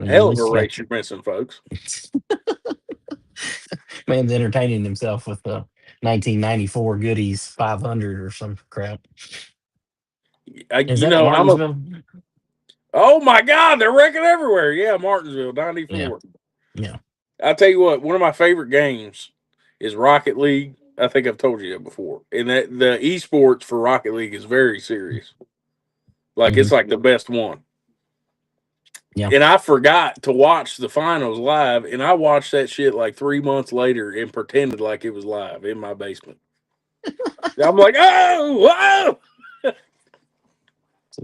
And at Hell of a least you got race you're missing, folks. man's entertaining himself with the 1994 goodies 500 or some crap. Is You that at know, Martinsville? oh my God, they're wrecking everywhere. Yeah, Martinsville, Yeah, 94. yeah. I'll tell you what, one of my favorite games is Rocket League. I think I've told you that before. And that the esports for Rocket League is very serious. Like Hmm. it's like the best one. Yeah. And I forgot to watch the finals live, and I watched that shit like 3 months later and pretended like it was live in my basement. I'm like, oh, whoa!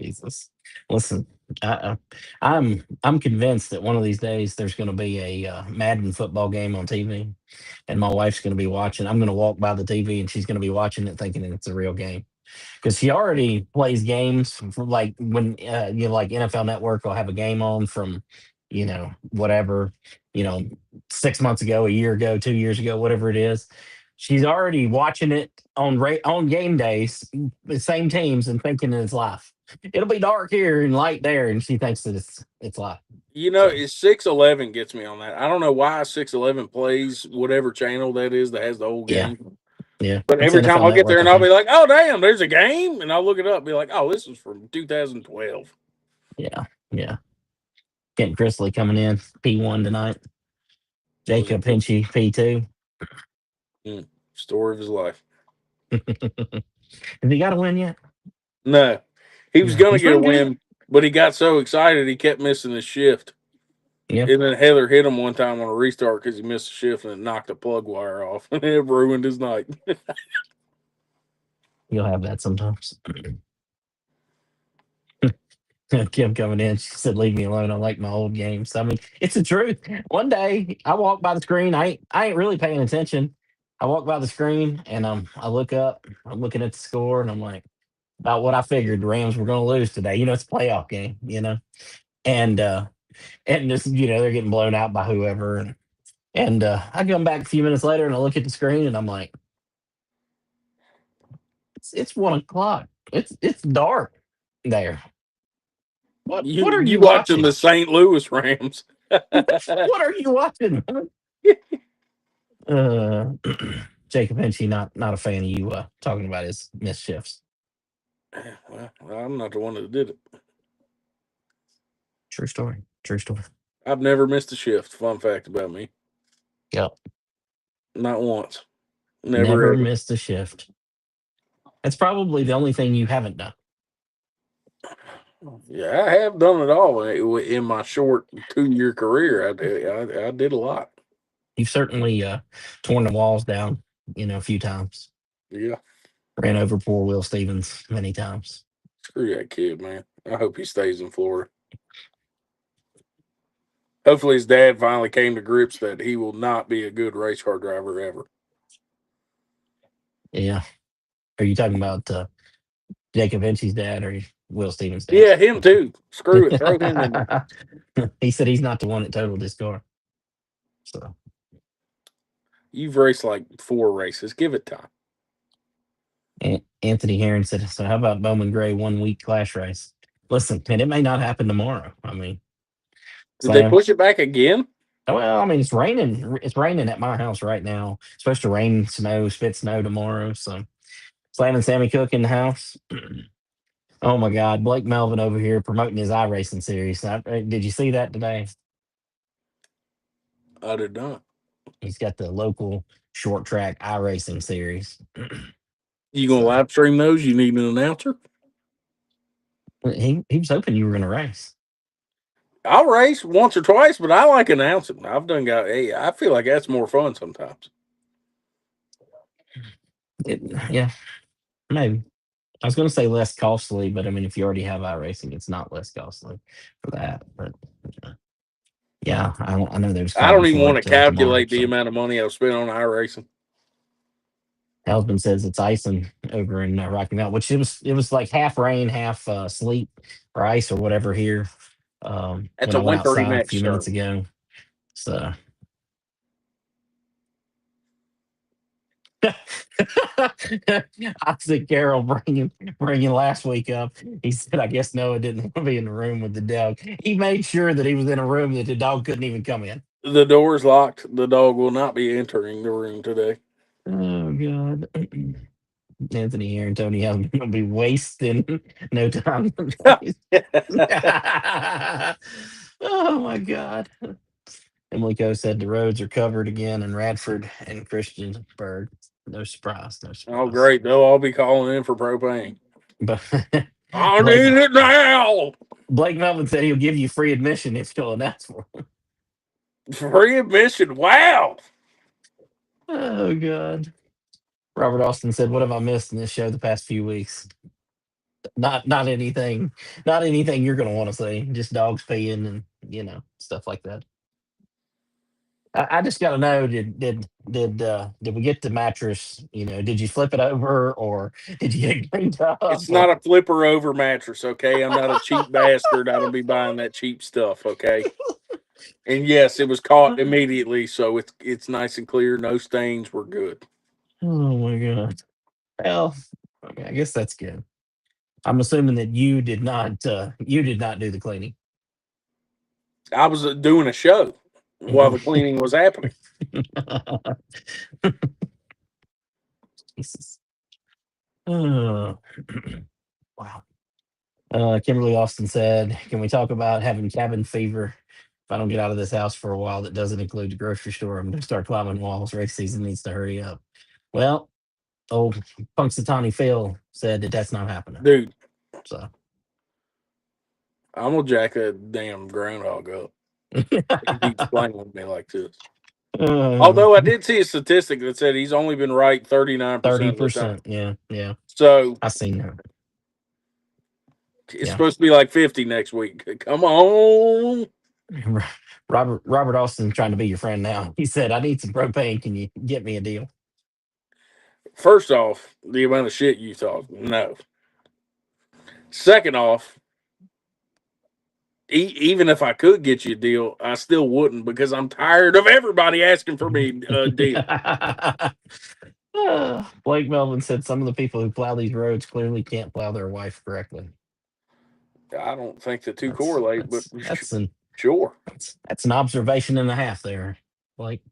Jesus. Listen, I'm convinced that one of these days there's going to be a Madden football game on TV, and my wife's going to be watching. I'm going to walk by the TV, and she's going to be watching it, thinking it's a real game. Because she already plays games from like when like NFL Network will have a game on from whatever, you know 6 months ago, a year ago, 2 years ago, whatever it is. She's already watching it on game days, the same teams, and thinking that it's live. It'll be dark here and light there, and she thinks that it's live. You know, So it's 611 gets me on that. I don't know why 611 plays whatever channel that is that has the whole yeah, game. yeah, But it's every time NFL I'll get there Network, I and I'll be think. like, oh, damn, there's a game. And I'll look it up and be like, oh, this is from 2012. Yeah, yeah. Kent Chrisley coming in P1 tonight. Was it Jacob Hinchee P2. story of his life? Has he got a win yet? No, he was No, going to he's get a running good. win, but he got so excited he kept missing the shift. Yeah, And then Heather hit him one time on a restart because he missed a shift and it knocked a plug wire off. And it ruined his night. you'll have that sometimes. Kim coming in, she said, "Leave me alone. I like my old games." I mean, it's the truth. One day, I walk by the screen. I ain't really paying attention. I walk by the screen and I look up. I'm looking at the score and I'm like, about what I figured the Rams were going to lose today. It's a playoff game. And just they're getting blown out by whoever. And I come back a few minutes later and I look at the screen and I'm like, it's 1 o'clock. It's dark there. What are You you watching watching? the St. Louis Rams? What are you watching? Uh, Jacob Henchey, not a fan of you talking about his missed shifts. Well, I'm not the one that did it. True story. True story. I've never missed a shift. Fun fact about me. Yep. Not once. Never Never ever. missed a shift. That's probably the only thing you haven't done. Yeah, I have done it all in my short 2 year career. I did a lot. You've certainly torn the walls down, a few times. Yeah, Ran over poor Will Stevens many times. screw that kid, man. I hope he stays in Florida. Hopefully, his dad finally came to grips that he will not be a good race car driver ever. Yeah. Are you talking about Jacob Henchey's dad or Will Stevens' dad? Yeah, him too. Screw it. Throw him in there. He said he's not the one that totaled his car. So You've raced like 4 races. Give it time. Anthony Heron said, "So how about Bowman Gray 1 week clash race? Listen, and it may not happen tomorrow. I mean, Did they Slam. push it back again? Well, I mean, it's raining. It's raining at my house right now. It's supposed to rain, snow, spit snow tomorrow. So Slam and Sammy Cook in the house. Oh my God, Blake Melvin over here promoting his iRacing series. Did you see that today? I did not. He's got the local short track iRacing series. You gonna So live stream those? You need an announcer? he was hoping you were going to race. I'll race once or twice, but I like announcing. I've done got. Hey, I feel like that's more fun sometimes. Yeah, maybe. I was going to say less costly, but I mean, if you already have iRacing, it's not less costly for that. But yeah, I know there's I don't calling even for want it to tomorrow. calculate the So amount of money I've spent on iRacing. Husband says it's icing over in Rocky Mount, which it was like half rain, half sleet or ice or whatever here That's when a I went winter outside a remix, few minutes sir. ago. So I see Carol bringing last week up. He said, "I guess Noah didn't want to be in the room with the dog. He made sure that he was in a room that the dog couldn't even come in." The door's locked. The dog will not be entering the room today. Oh God. Anthony here and Tony Allen will be wasting no time. Oh my God. Emily Co said the roads are covered again in Radford and Christiansburg. No surprise, no Oh, surprise. great. They'll all be calling in for propane. But I Blake need it now. Blake Melvin said he'll give you free admission if you'll announce for him. Free admission. Wow. Oh God. Robert Austin said, "What have I missed in this show the past few weeks? Not anything, not anything you're gonna want to see. Just dogs peeing and stuff like that." I just got to know did we get the mattress? Did you flip it over or did you get it cleaned It's up? not Or a flipper over mattress, okay? I'm not a cheap bastard. I don't be buying that cheap stuff, okay? And yes, it was caught immediately, so it's nice and clear. No stains. We're good. oh my God. Well, okay, I guess that's good. I'm assuming that you did not do the cleaning. I was doing a show while the cleaning was happening. Jesus. Oh. Wow. Kimberly Austin said, "Can we talk about having cabin fever? If I don't get out of this house for a while, that doesn't include the grocery store. I'm going to start climbing walls. Race season needs to hurry up." Well, old Punxsutawney Phil said that that's not happening. Dude, So, I'm gonna jack that damn groundhog up. He keeps playing with me like this. uh, Although I did see a statistic that said he's only been right 39% of the time. 30%. Yeah, yeah. So I seen that. it's Yeah. supposed to be like 50 next week. Come on. Robert Austin trying to be your friend now. He said, "I need some propane. Can you get me a deal?" First off, the amount of shit you talk. No. Second off, even if I could get you a deal, I still wouldn't because I'm tired of everybody asking for me a deal. Blake Melvin said some of the people who plow these roads clearly can't plow their wife correctly. I don't think the two That's correlate, but that's that's an sure. that's an observation and a half there. Like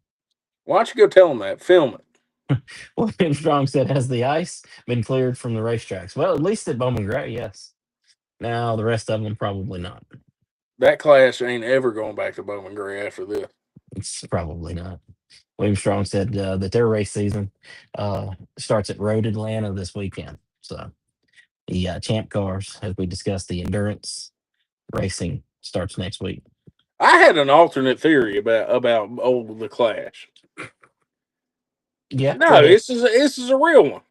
Why don't you go tell them that? Film it. William Strong said, "Has the ice been cleared from the racetracks?" Well, at least at Bowman Gray, yes. Now the rest of them probably not. That class ain't ever going back to Bowman Gray after this. It's probably not. William Strong said that their race season starts at Road Atlanta this weekend. So the champ cars, as we discussed, the endurance racing starts next week. I had an alternate theory about the Clash. Yeah, go No, ahead. this is a real one.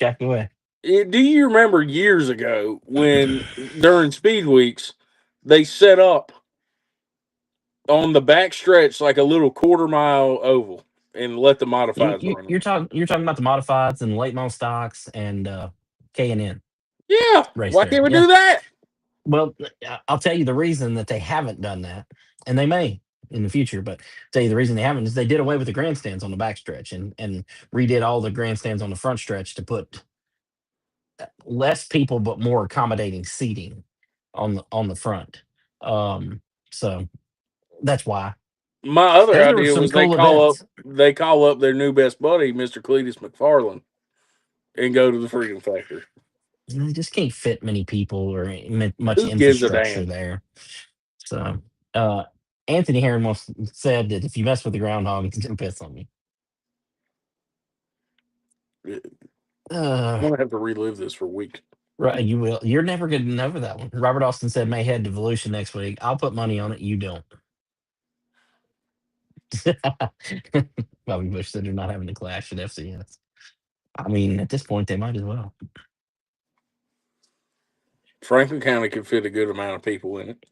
Jack, go ahead. Do you remember years ago when during speed weeks they set up on the back stretch like a little quarter-mile oval and let the You, modifieds you run you're them? talking you're talking about the modifieds and late model stocks and K&N Yeah, race why there. can't we Yeah. do that? Well, I'll tell you the reason that they haven't done that, and they may in the future. But I'll tell you the reason they haven't is they did away with the grandstands on the back stretch and redid all the grandstands on the front stretch to put less people but more accommodating seating on the front. Um, so that's why. My other Because there were idea some was cool events. they call up their new best buddy, Mr. Cletus McFarland, and go to the Freedom Factory. You just can't fit many people or much Who gives a infrastructure damn? there. So, uh, Anthony Herron once said that if you mess with the groundhog, it's gonna piss on you. I'm Uh, gonna have to relive this for weeks. right, you will. You're never getting over that one. Robert Austin said may head to Volusia next week. I'll put money on it. You don't. Bobby Bush said they're not having a clash at FCS. I mean, at this point, they might as well. Franklin County could fit a good amount of people in it.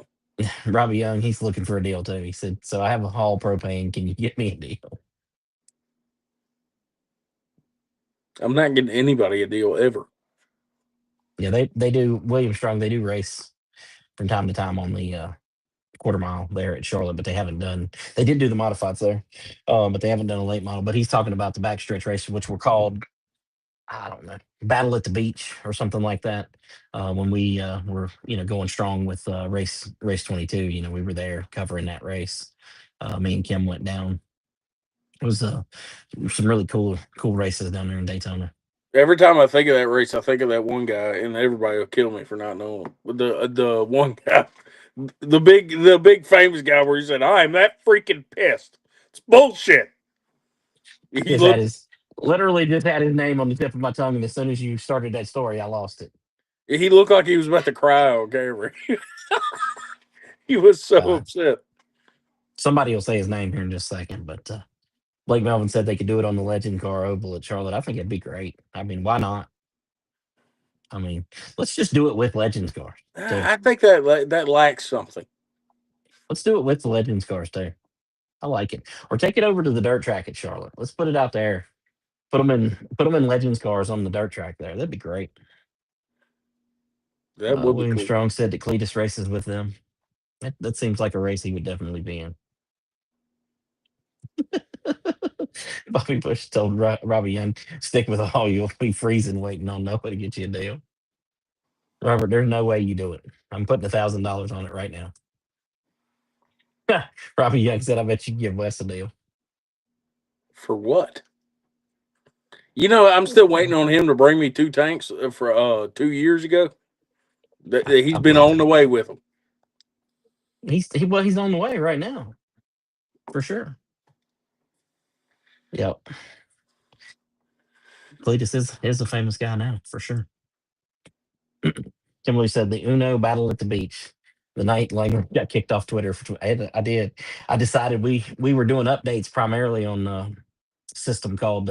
Robbie Young, he's looking for a deal too. He said, "So I have a Hall propane. Can you get me a deal?" I'm not getting anybody a deal ever. Yeah, they do. William Strong, they do race from time to time on the quarter mile there at Charlotte, but they haven't done. They did do the modifieds there, but they haven't done a late model. But he's talking about the backstretch races, which were called. I don't know, Battle at the Beach or something like that. When we were, going strong with race 22. We were there covering that race. Me and Kim went down. It was some really cool races down there in Daytona. Every time I think of that race, I think of that one guy, and everybody will kill me for not knowing him. But the one guy, the big famous guy, where he said, "I'm that freaking pissed." It's bullshit. He Just had looked his literally just had his name on the tip of my tongue, and as soon as you started that story, I lost it. he looked like he was about to cry on camera. He was so Uh, upset. Somebody will say his name here in just a second, but Blake Melvin said they could do it on the Legend Car Oval at Charlotte. I think it'd be great. I mean, why not? I mean, let's just do it with Legends cars too. I think that lacks something. Let's do it with the Legends cars too. I like it. Or take it over to the dirt track at Charlotte. Let's put it out there. Put them in Legends cars on the dirt track there. That'd be great. That would be William cool. Strong said that Cletus races with them. That seems like a race he would definitely be in. Bobby Bush told Robbie Young, "Stick with all. You'll be freezing waiting on nobody to get you a deal." Robert, there's no way you do it. I'm putting $1,000 on it right now. Robbie Young said, "I bet you can give Wes a deal." For what? I'm still waiting on him to bring me two tanks for 2 years ago. That he's I been believe on the it. way with them. He's on the way right now for sure. Yep, Cletus is a famous guy now for sure. Kimberly said the Uno battle at the beach. The night Langer got kicked off Twitter for I did. I decided we were doing updates primarily on a system called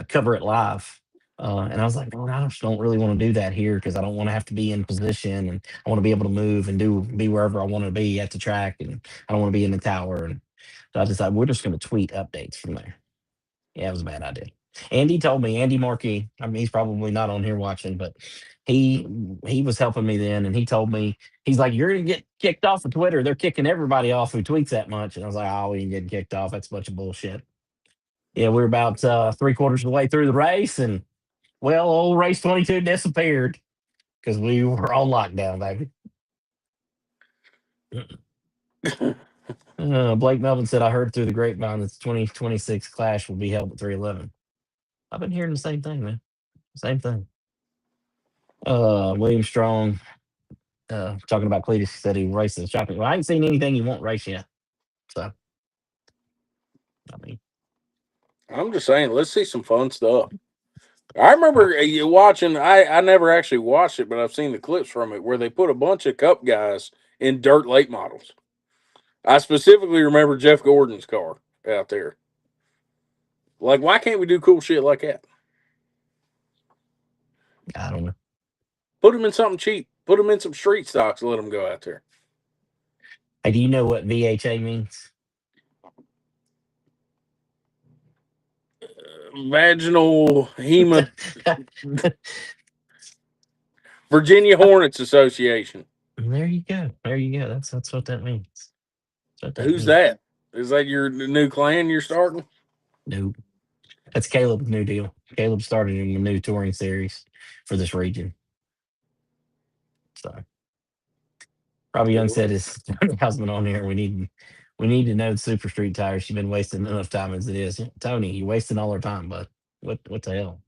Cover It Live. And I was like, "Lord, I just don't really want to do that here because I don't want to have to be in position, and I want to be able to move and be wherever I want to be at the track, and I don't want to be in the tower." And so I decided we're just going to tweet updates from there. Yeah, it was a bad idea. Andy told me, Andy Markey, I mean, he's probably not on here watching, but he he was helping me then, and he told me, he's like, "You're gonna get kicked off of Twitter. They're kicking everybody off who tweets that much." And I was like, "Oh, we ain't getting kicked off. That's a bunch of bullshit." Yeah, we are about three-quarters of the way through the race, and well, old race 22 disappeared because we were on lockdown, baby. Blake Melvin said, "I heard through the grapevine that the 2026 Clash will be held at 311." I've been hearing the same thing, man. Same thing. William Strong, talking about Cletus, said he races the shopping. Well, I ain't seen anything he won't race yet. So, I mean, I'm just saying, let's see some fun stuff. I I, remember you watching. I never actually watched it, but I've seen the clips from it where they put a bunch of Cup guys in dirt late models. I specifically remember Jeff Gordon's car out there. Like, why can't we do cool shit like that? I don't know. Put them in something cheap. Put them in some street stocks and let them go out there. Hey, do you know what VHA means? Vaginal Hema Virginia Hornets Association. There you go. There you go. That's what that means. That's what that Who's means. that? Is that your new clan you're starting? Nope. That's Caleb's new deal. Caleb started in a new touring series for this region. So Robbie Young said his husband on here. We need to know the Super Street tires. You've been wasting enough time as it is. Tony, you're wasting all our time, bud. What the hell?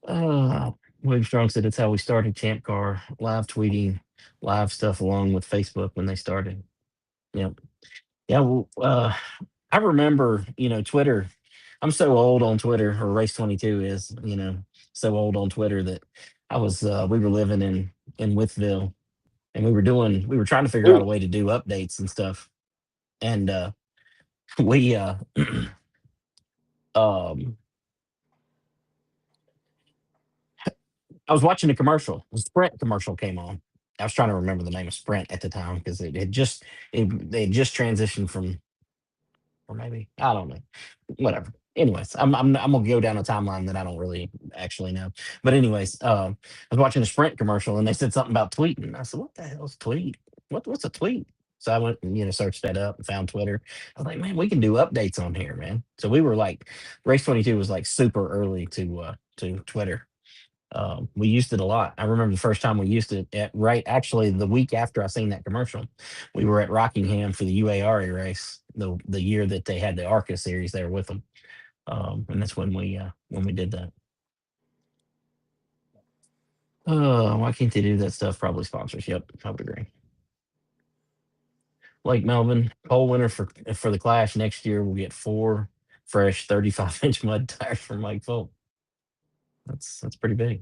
Uh, William Strong said it's how we started Champ Car, live tweeting, live stuff along with Facebook when they started. Yep. Yeah. Well, I remember, Twitter. I'm so old on Twitter, or Race 22 is, so old on Twitter that we were living in Withville, and we were trying to figure out a Ooh, way to do updates and stuff. And we, um, I was watching a commercial. A Sprint commercial came on. I was trying to remember the name of Sprint at the time because they had just transitioned from, or maybe I don't know, whatever. Anyways, I'm gonna go down a timeline that I don't really actually know. But anyways, I was watching a Sprint commercial and they said something about tweeting. I said, "What the hell's tweet? What's a tweet?" So I went and, searched that up and found Twitter. I was like, man, we can do updates on here, man. So we were like, Race 22 was like super early to Twitter. We used it a lot. I remember the first time we used it at right actually the week after I seen that commercial. We were at Rockingham for the UARA race, the year that they had the ARCA series there with them. And that's when we did that. Why can't they do that stuff? Probably sponsors. Yep, I would agree. Like Melvin, pole winner for the Clash next year will get four fresh 35-inch mud tires from Mike Folk. That's pretty big.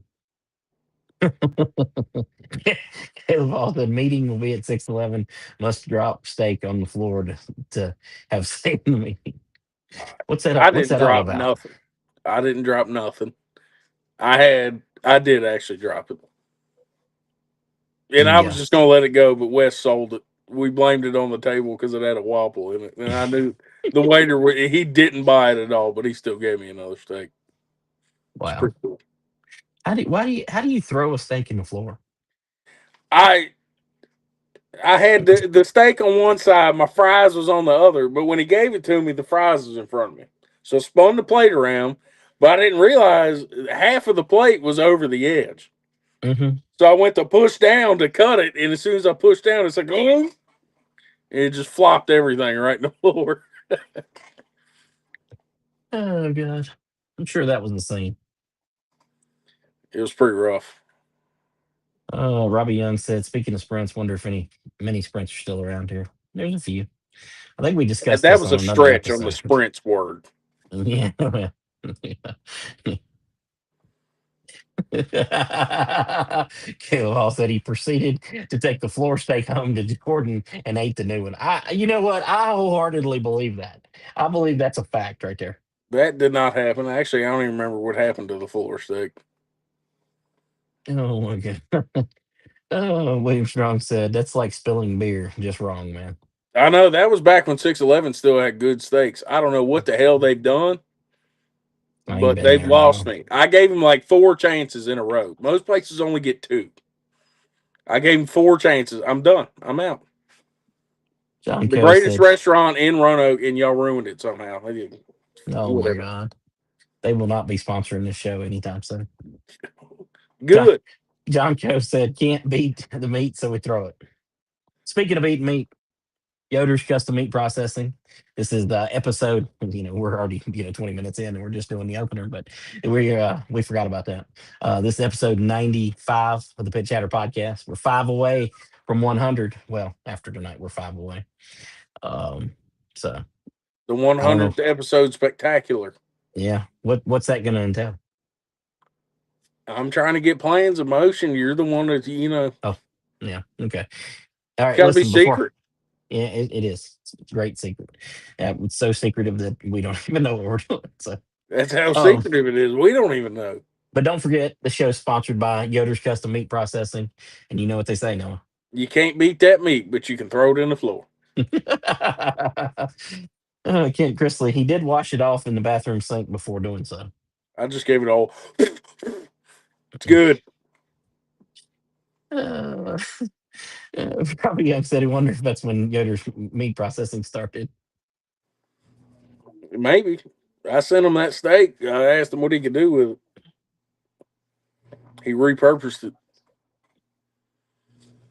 Caleb Hall said meeting will be at 6:11. Must drop steak on the floor to have seen the meeting. I What's didn't that all drop about? nothing. I didn't drop nothing. I did actually drop it. And I was Yeah. just gonna let it go, but Wes sold it. We blamed it on the table because it had a wobble in it, and I knew the waiter he didn't buy it at all, but he still gave me another steak. It's Wow. pretty cool. How do you throw a steak in the floor? I I had the steak on one side, my fries was on the other, but when he gave it to me, the fries was in front of me. So I spun the plate around, but I didn't realize half of the plate was over the edge. Mm-hmm. So I went to push down to cut it, and as soon as I pushed down, it's like, oh, it just flopped everything right in the floor. Oh god. I'm sure that was the same. It was pretty rough. Robbie Young said, speaking of sprints, wonder if any mini sprints are still around here. There's a few. I think we discussed That this was on a another stretch on the episode. sprints word. Yeah. Caleb Hall said he proceeded to take the floor steak home to Jordan and ate the new one. You know what? I wholeheartedly believe that. I believe that's a fact right there. That did not happen. Actually, I don't even remember what happened to the floor steak. Oh my god. Oh, William Strong said that's like spilling beer, just wrong, man. I know that was back when 611 still had good steaks. I don't know what the hell they've done, I ain't but been they've there in a lost while. me. I gave them like four chances in a row. Most places only get two. I gave them four chances. I'm done. I'm out. John The Coe greatest said, restaurant in Roanoke, and y'all ruined it somehow. "Oh my Whatever. god, they will not be sponsoring this show anytime soon." John Good. John Coe said, "Can't beat the meat, so we throw it." Speaking of eating meat, Yoder's Custom Meat Processing. This is the episode. We're already 20 minutes in, and we're just doing the opener, but we forgot about that. This is episode 95 of the Pit Chatter podcast. We're five away from 100. Well, after tonight, we're five away. Um, so The I don't know. 100th episode spectacular. Yeah, what's that going to entail? I'm trying to get plans of motion. You're the one that Oh, yeah, okay. All right, got to be listen before. secret. Yeah, it is. It's a great secret. It's so secretive that we don't even know what we're doing. So, That's how um, secretive it is. We don't even know. but don't forget, the show's sponsored by Yoder's Custom Meat Processing, and you know what they say, Noah. You can't beat that meat, but you can throw it in the floor. Kent Chrisley, he did wash it off in the bathroom sink before doing so. I just gave it all. It's good. Uh, Probably upset. He wonders if that's when Yoder's meat processing started. Maybe. I sent him that steak. I asked him what he could do with it. He repurposed it.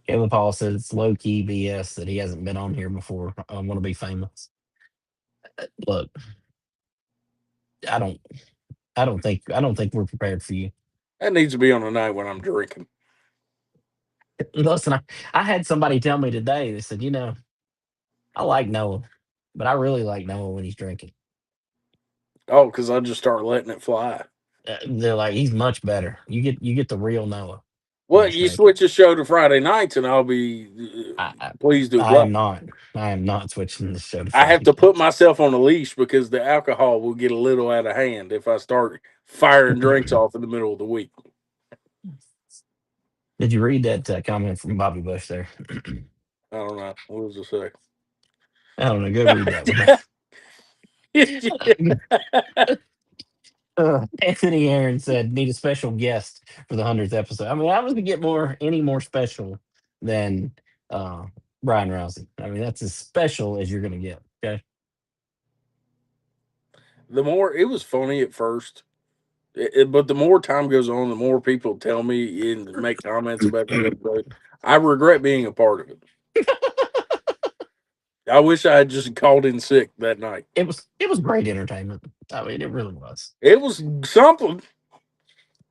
Caleb Paul says it's low key BS that he hasn't been on here before. I want to be famous. Look, I don't, I don't think we're prepared for you. That needs to be on a night when I'm drinking. Listen, I had somebody tell me today. They said, I like Noah, but I really like Noah when he's drinking. Oh, because I just start letting it fly. They're like, he's much better. You get the real Noah when Well, he's you drinking. switch the show to Friday nights, and I'll be I, I, pleased to I oblige. am not. I am not switching the show to I have Friday to put nights. myself on a leash because the alcohol will get a little out of hand if I start firing drinks off in the middle of the week. Did you read that comment from Bobby Bush there? I don't know. What does it I don't know. Go read that one. say? Anthony Aaron said, need a special guest for the 100th episode. I mean, I was to get any more special than Brian Rousey. I mean, that's as special as you're going to get. Okay. The more it was funny at first, but the more time goes on, the more people tell me and make comments about the episode. I regret being a part of it. I wish I had just called in sick that night. It was great entertainment. I mean, it really was. It was something.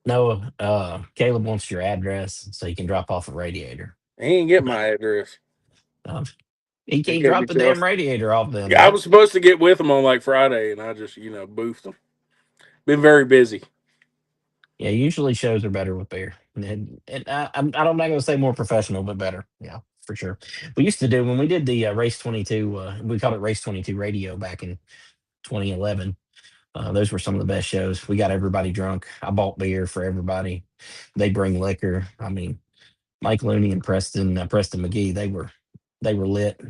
Noah, Caleb wants your address so he can drop off a radiator. He ain't get my address. Um, he He can't can't be drop the damn trusted. radiator off then, Yeah, I man. was supposed to get with him on like Friday, and I just boofed him. Been very busy. Yeah, usually shows are better with beer. And I'm not going to say more professional, but better. Yeah, for sure. We used to do when we did the Race 22, we called it Race 22 Radio back in 2011. Those were some of the best shows. We got everybody drunk. I bought beer for everybody. They bring liquor. I mean, Mike Looney and Preston McGee, they were lit.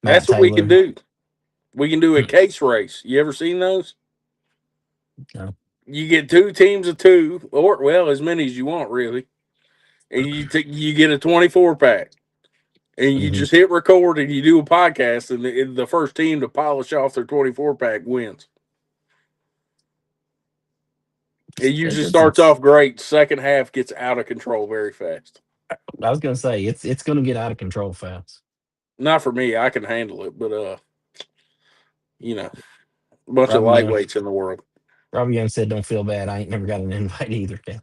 Matt That's what we can Taylor. do. We can do a Mm, case race. You ever seen those? no. You get two teams of two, or well, as many as you want, really, and you get a 24 pack, and you Hmm. just hit record and you do a podcast, and the first team to polish off their 24 pack wins. It usually starts It's off great. Second half gets out of control very fast. I was gonna say it's gonna get out of control fast. Not for me. I can handle it, but you know, a bunch of Robbie Young, lightweights in the world. Robbie Young said, "Don't feel bad. I ain't never got an invite either." Cal."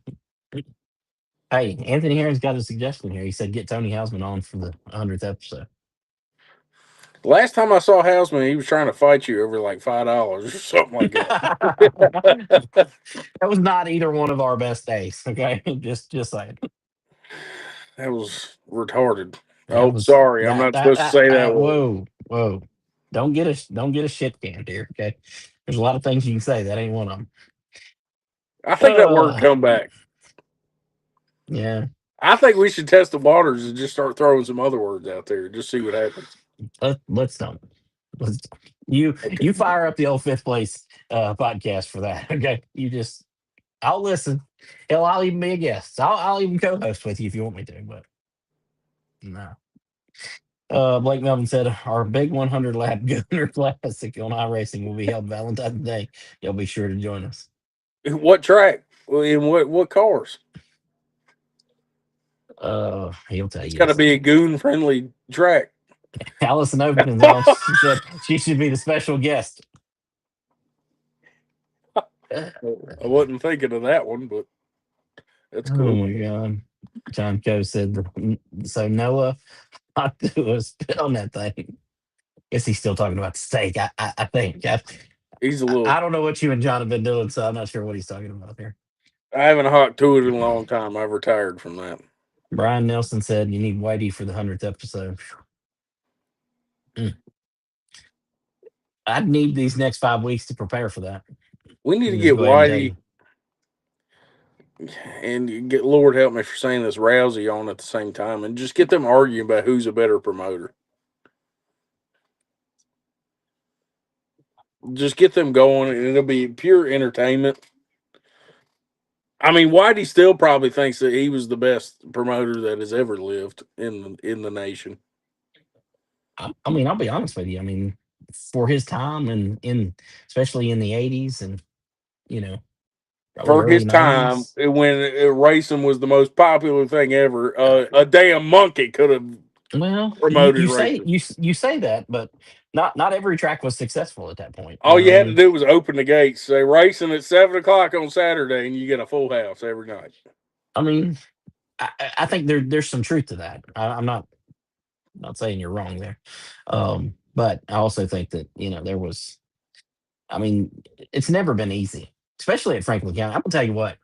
Hey, Anthony Harris got a suggestion here. He said, "Get Tony Hausman on for the 100th episode." Last time I saw Houseman, he was trying to fight you over like $5 or something like That that. was not either one of our best days. Okay, just saying. That was retarded. That Oh, was sorry, I'm not supposed to say that word. whoa. Don't get a shit canned here. Okay, there's a lot of things you can say. That ain't one of them. I think that word Uh, come back. yeah. I think we should test the waters and just start throwing some other words out there, just see what happens. Let's don't. Let's you Okay. fire up the old fifth place podcast for that. Okay, I'll listen. Hell, I'll even be a guest. I'll even co-host with you if you want me to. But no. Blake Melvin said our big 100 lap Gunner Classic on iRacing will be held Valentine's Day. You'll be sure to join us. What track? Well, in what cars? He'll tell It's you got to this. be a goon friendly track. Allison Overton's on. She said she should be the special guest. I wasn't thinking of that one, but that's Oh cool. my God. John Coe said, so Noah ought to spit on that thing. Guess he's still talking about steak. I think. He's a I little. don't know what you and John have been doing, so I'm not sure what he's talking about here. I haven't hawked to it in a long time. I've retired from that. Brian Nelson said, you need Whitey for the 100th episode. Mm. I'd need these next 5 weeks to prepare for that. We need to I'll just get go ahead and tell Whitey you. and get Lord help me for saying this Rousey on at the same time, and just get them arguing about who's a better promoter. Just get them going, and it'll be pure entertainment. I mean, Whitey still probably thinks that he was the best promoter that has ever lived in the nation. I mean, I'll be honest with you. I mean, for his time and especially in the 80s and, you know, probably For early his time, 90s. when racing was the most popular thing ever, a damn monkey could have Well, promoted racing. you say that, but not every track was successful at that point. All you I had to mean, do was open the gates, say racing at 7 o'clock on Saturday, and you get a full house every night. I mean, I think there's some truth to that. I'm not saying you're wrong there, but I also think that there was. I mean, it's never been easy, especially at Franklin County. I'm gonna tell you what.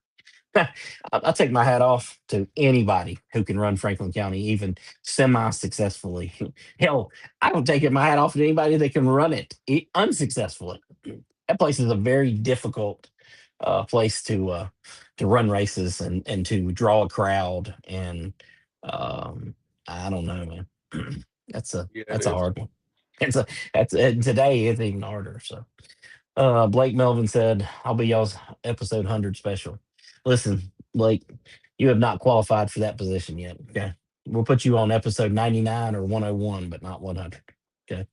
I'll take my hat off to anybody who can run Franklin County, even semi-successfully. Hell, I would take my hat off to anybody that can run it unsuccessfully. That place is a very difficult place to run races and to draw a crowd. And I don't know, man. Yeah, it That's a is. hard one. It's a that's and today it's even harder. So Blake Melvin said, I'll be y'all's episode 100 special. Listen, Blake, you have not qualified for that position yet. Okay. We'll put you on episode 99 or 101, but not 100. Okay.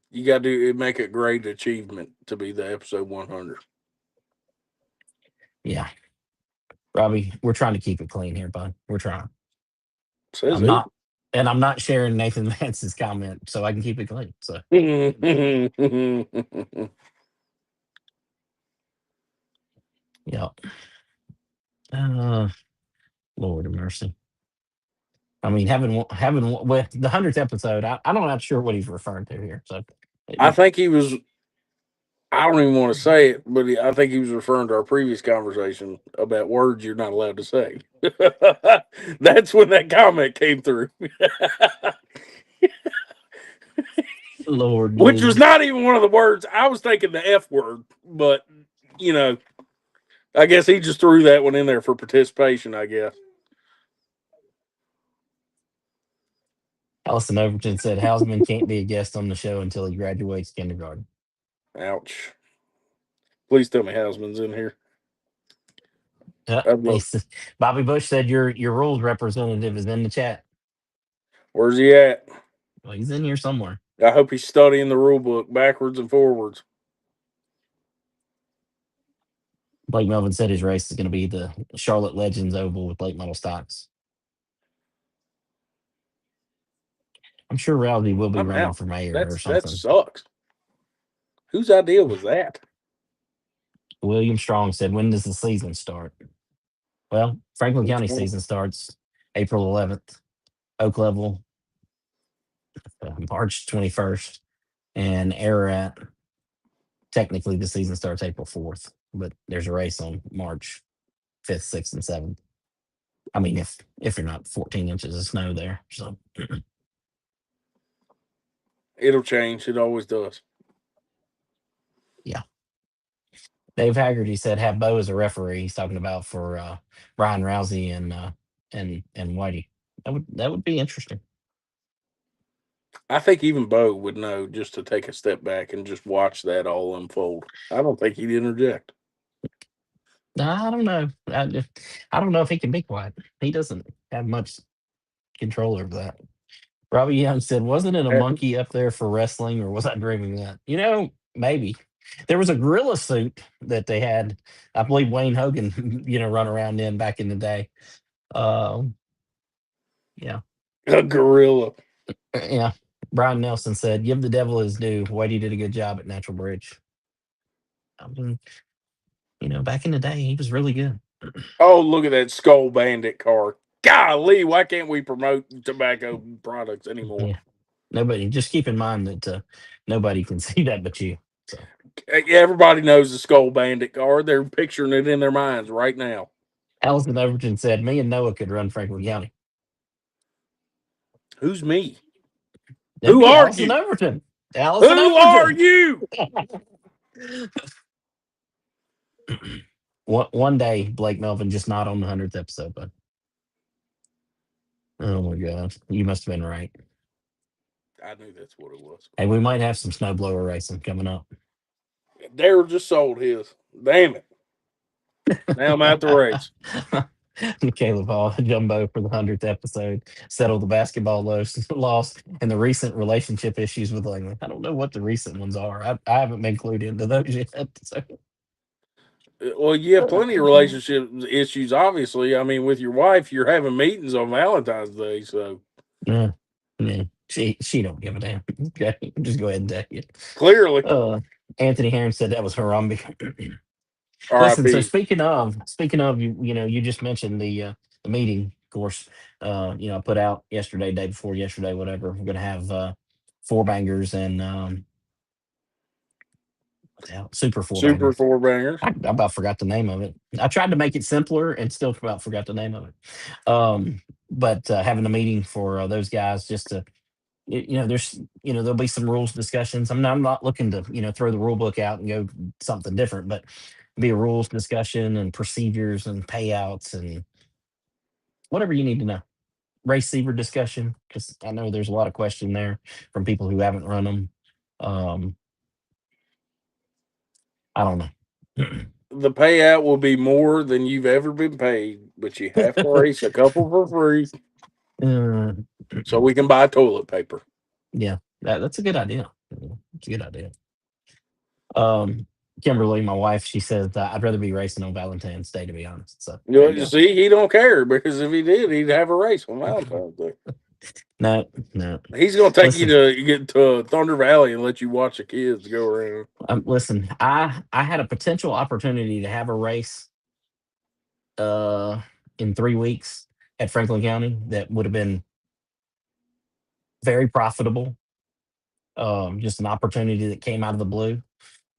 You got to make a great achievement to be the episode 100. Yeah. Robbie, we're trying to keep it clean here, bud. We're trying. Says I'm who? not, and I'm not sharing Nathan Vance's comment so I can keep it clean. So, yeah. Uh, Lord of mercy. I mean, having with the 100th episode, I'm not sure what he's referring to here. So, I think he was. I don't even want to say it, but I think he was referring to our previous conversation about words you're not allowed to say. That's when that comment came through, Lord which was Jesus. not even one of the words. I was thinking the F word, but you know, I guess he just threw that one in there for participation, I guess. Allison Overton said Hausman can't be a guest on the show until he graduates kindergarten. Ouch. Please tell me Hausman's in here. Yeah, I'd love. Bobby Bush said your rules representative is in the chat. Where's he at? Well, he's in here somewhere. I hope he's studying the rule book backwards and forwards. Blake Melvin said his race is going to be the Charlotte Legends Oval with late model stocks. I'm sure Rousey will be I'm running out. for mayor or That something. sucks. Whose idea was that? William Strong said, "When does the season start?" Well, Franklin County season starts April 11th. Oak Level March 21st, and Ararat. Technically, the season starts April 4th, but there's a race on March 5th, 6th, and 7th. I mean, if you're not 14 inches of snow there, so It'll change. It always does. yeah. Dave Haggerty said have Bo as a referee. He's talking about for Brian Rousey and Whitey. That would be interesting. I think even Bo would know just to take a step back and just watch that all unfold. I don't think he'd interject. I don't know. I don't know if he can be quiet. He doesn't have much control over that. Robbie Young said, "Wasn't it a monkey up there for wrestling, or was I dreaming that?" Maybe. There was a gorilla suit that they had. I believe Wayne Hogan, run around in back in the day. Um, yeah, A gorilla. yeah. Brian Nelson said, "Give the devil his due. Whitey did a good job at Natural Bridge." I mean, back in the day, he was really good. Oh, look at that Skull Bandit car. Golly, why can't we promote tobacco products anymore? Yeah. Nobody. Just keep in mind that nobody can see that but you. So Everybody knows the Skull Bandit car. They're picturing it in their minds right now. Allison Overton said, "Me and Noah could run Franklin County." Who's me? That'd Who be are Allison you? Overton. Allison Who are Overton. you? One day, Blake Melvin just not on the 100th episode, but oh my god, you must have been right. I knew that's what it was. Hey, we might have some snowblower racing coming up. Daryl just sold his. Damn it. Now I'm out the race. Caleb Hall, Jumbo for the 100th episode, settled the basketball loss and the recent relationship issues with Langley. I don't know what the recent ones are. I haven't been clued into those yet. So. Well, you have plenty of relationship issues, obviously. I mean, with your wife, you're having meetings on Valentine's Day, so Yeah, yeah. She don't give a damn. Okay, just go ahead and take it. clearly, Anthony Herron said that was Harambe. Listen, so RIP. speaking of, you just mentioned the meeting. Of course, I put out yesterday, day before yesterday, whatever. We're gonna have four bangers and what's the hell? Super four Super bangers. four bangers. I about forgot the name of it. I tried to make it simpler and still about forgot the name of it. But having a meeting for those guys just to there's there'll be some rules discussions. I'm not looking to throw the rule book out and go something different, but be a rules discussion and procedures and payouts and whatever you need to know. Race receiver discussion, because I know there's a lot of question there from people who haven't run them. um I don't The payout will be more than you've ever been paid, but you have to race a couple for free. Uh, so we can buy toilet paper. yeah, that's a good idea. It's a good idea. Um, Kimberly, my wife, she says I'd rather be racing on Valentine's Day, to be honest. So there you You go. see, he don't care because if he did, he'd have a race on Valentine's Day. No, no. He's gonna take you Listen, to get to Thunder Valley and let you watch the kids go around. listen. I had a potential opportunity to have a race uh in 3 weeks at Franklin County that would have been very profitable. Just an opportunity that came out of the blue.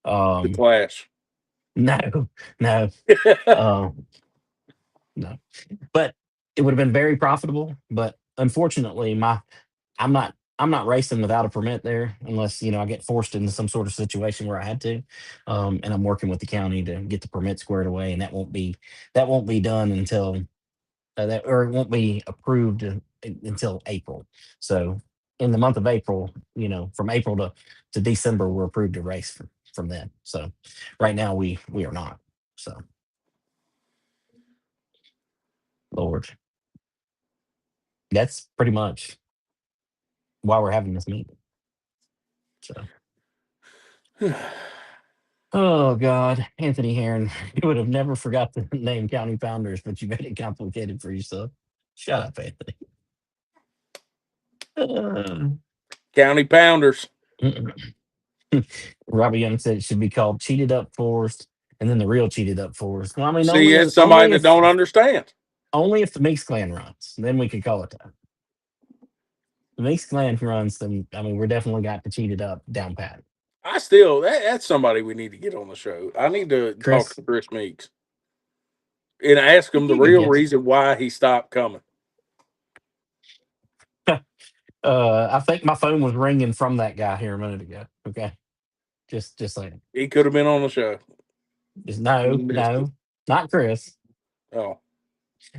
The Um, Clash. no, no, um, no. But it would have been very profitable. But unfortunately, I'm not racing without a permit there unless I get forced into some sort of situation where I had to. And I'm working with the county to get the permit squared away, and that won't be done until that or it won't be approved until April. So in the month of April, from April to December, we're approved to race from then. So right now we are not. So Lord, that's pretty much why we're having this meeting. So oh God, Anthony Heron, you would have never forgot the name County Founders, but you made it complicated for yourself. Shut up, Anthony. Uh, County Pounders. Robbie Young said it should be called Cheated Up Forest and then the real Cheated Up Forest. Well, I mean, See, only it's if somebody that don't understand. the Meeks clan runs, then we could call it that. The Meeks clan runs, then I mean, we're definitely got the Cheated Up down pat. I still that's somebody we need to get on the show. I need to talk Chris, to Chris Meeks and ask he'd him be the a good real guest. reason why he stopped coming. I think my phone was ringing from that guy here a minute ago. Okay, just saying. He could have been on the show. Just We no, missed it. no, not Chris. Oh,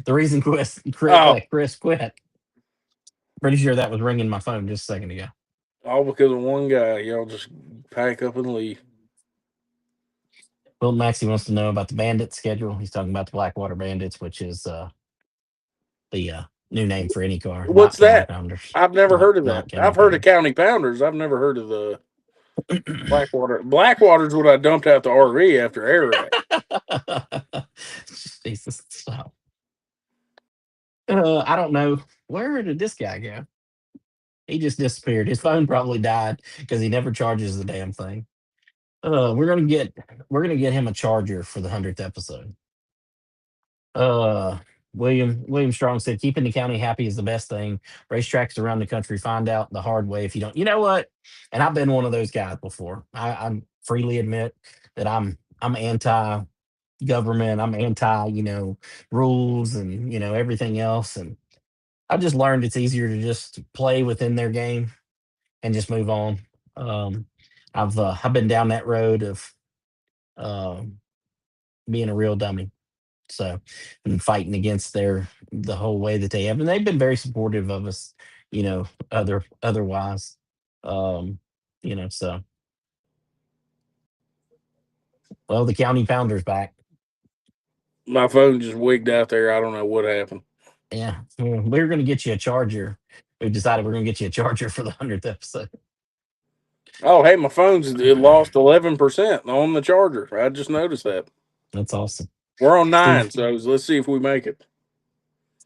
The reason oh, Chris quit. Pretty sure that was ringing my phone just a second ago. all because of one guy. Y'all just pack up and leave. Will Maxey wants to know about the Bandit schedule. He's talking about the Blackwater Bandits, which is the new name for any car, not What's County that? Founders, I've never not heard of that. not County I've heard of Founders. County Pounders. I've never heard of the Blackwater. Blackwater's what I dumped out the RV after Ararat. Jesus, stop. I don't know, where did this guy go. He just disappeared. His phone probably died because he never charges the damn thing. We're gonna get him a charger for the 100th episode. Uh, William Strong said, "Keeping the county happy is the best thing. Racetracks around the country find out the hard way if you don't." You know what? And I've been one of those guys before. I freely admit that I'm anti government. I'm anti rules and everything else. And I've just learned it's easier to just play within their game and just move on. Um, I've been down that road of um, being a real dummy. So, and fighting against the whole way that they have, and they've been very supportive of us, otherwise. Um, so well, the county founder's back. My phone just wigged out there. I don't know what happened. Yeah, we're gonna get you a charger. We've decided we're gonna get you a charger for the 100th episode. Oh, hey, my phone's it lost 11% on the charger. I just noticed that. That's awesome. We're on Steve 9, so let's see if we make it.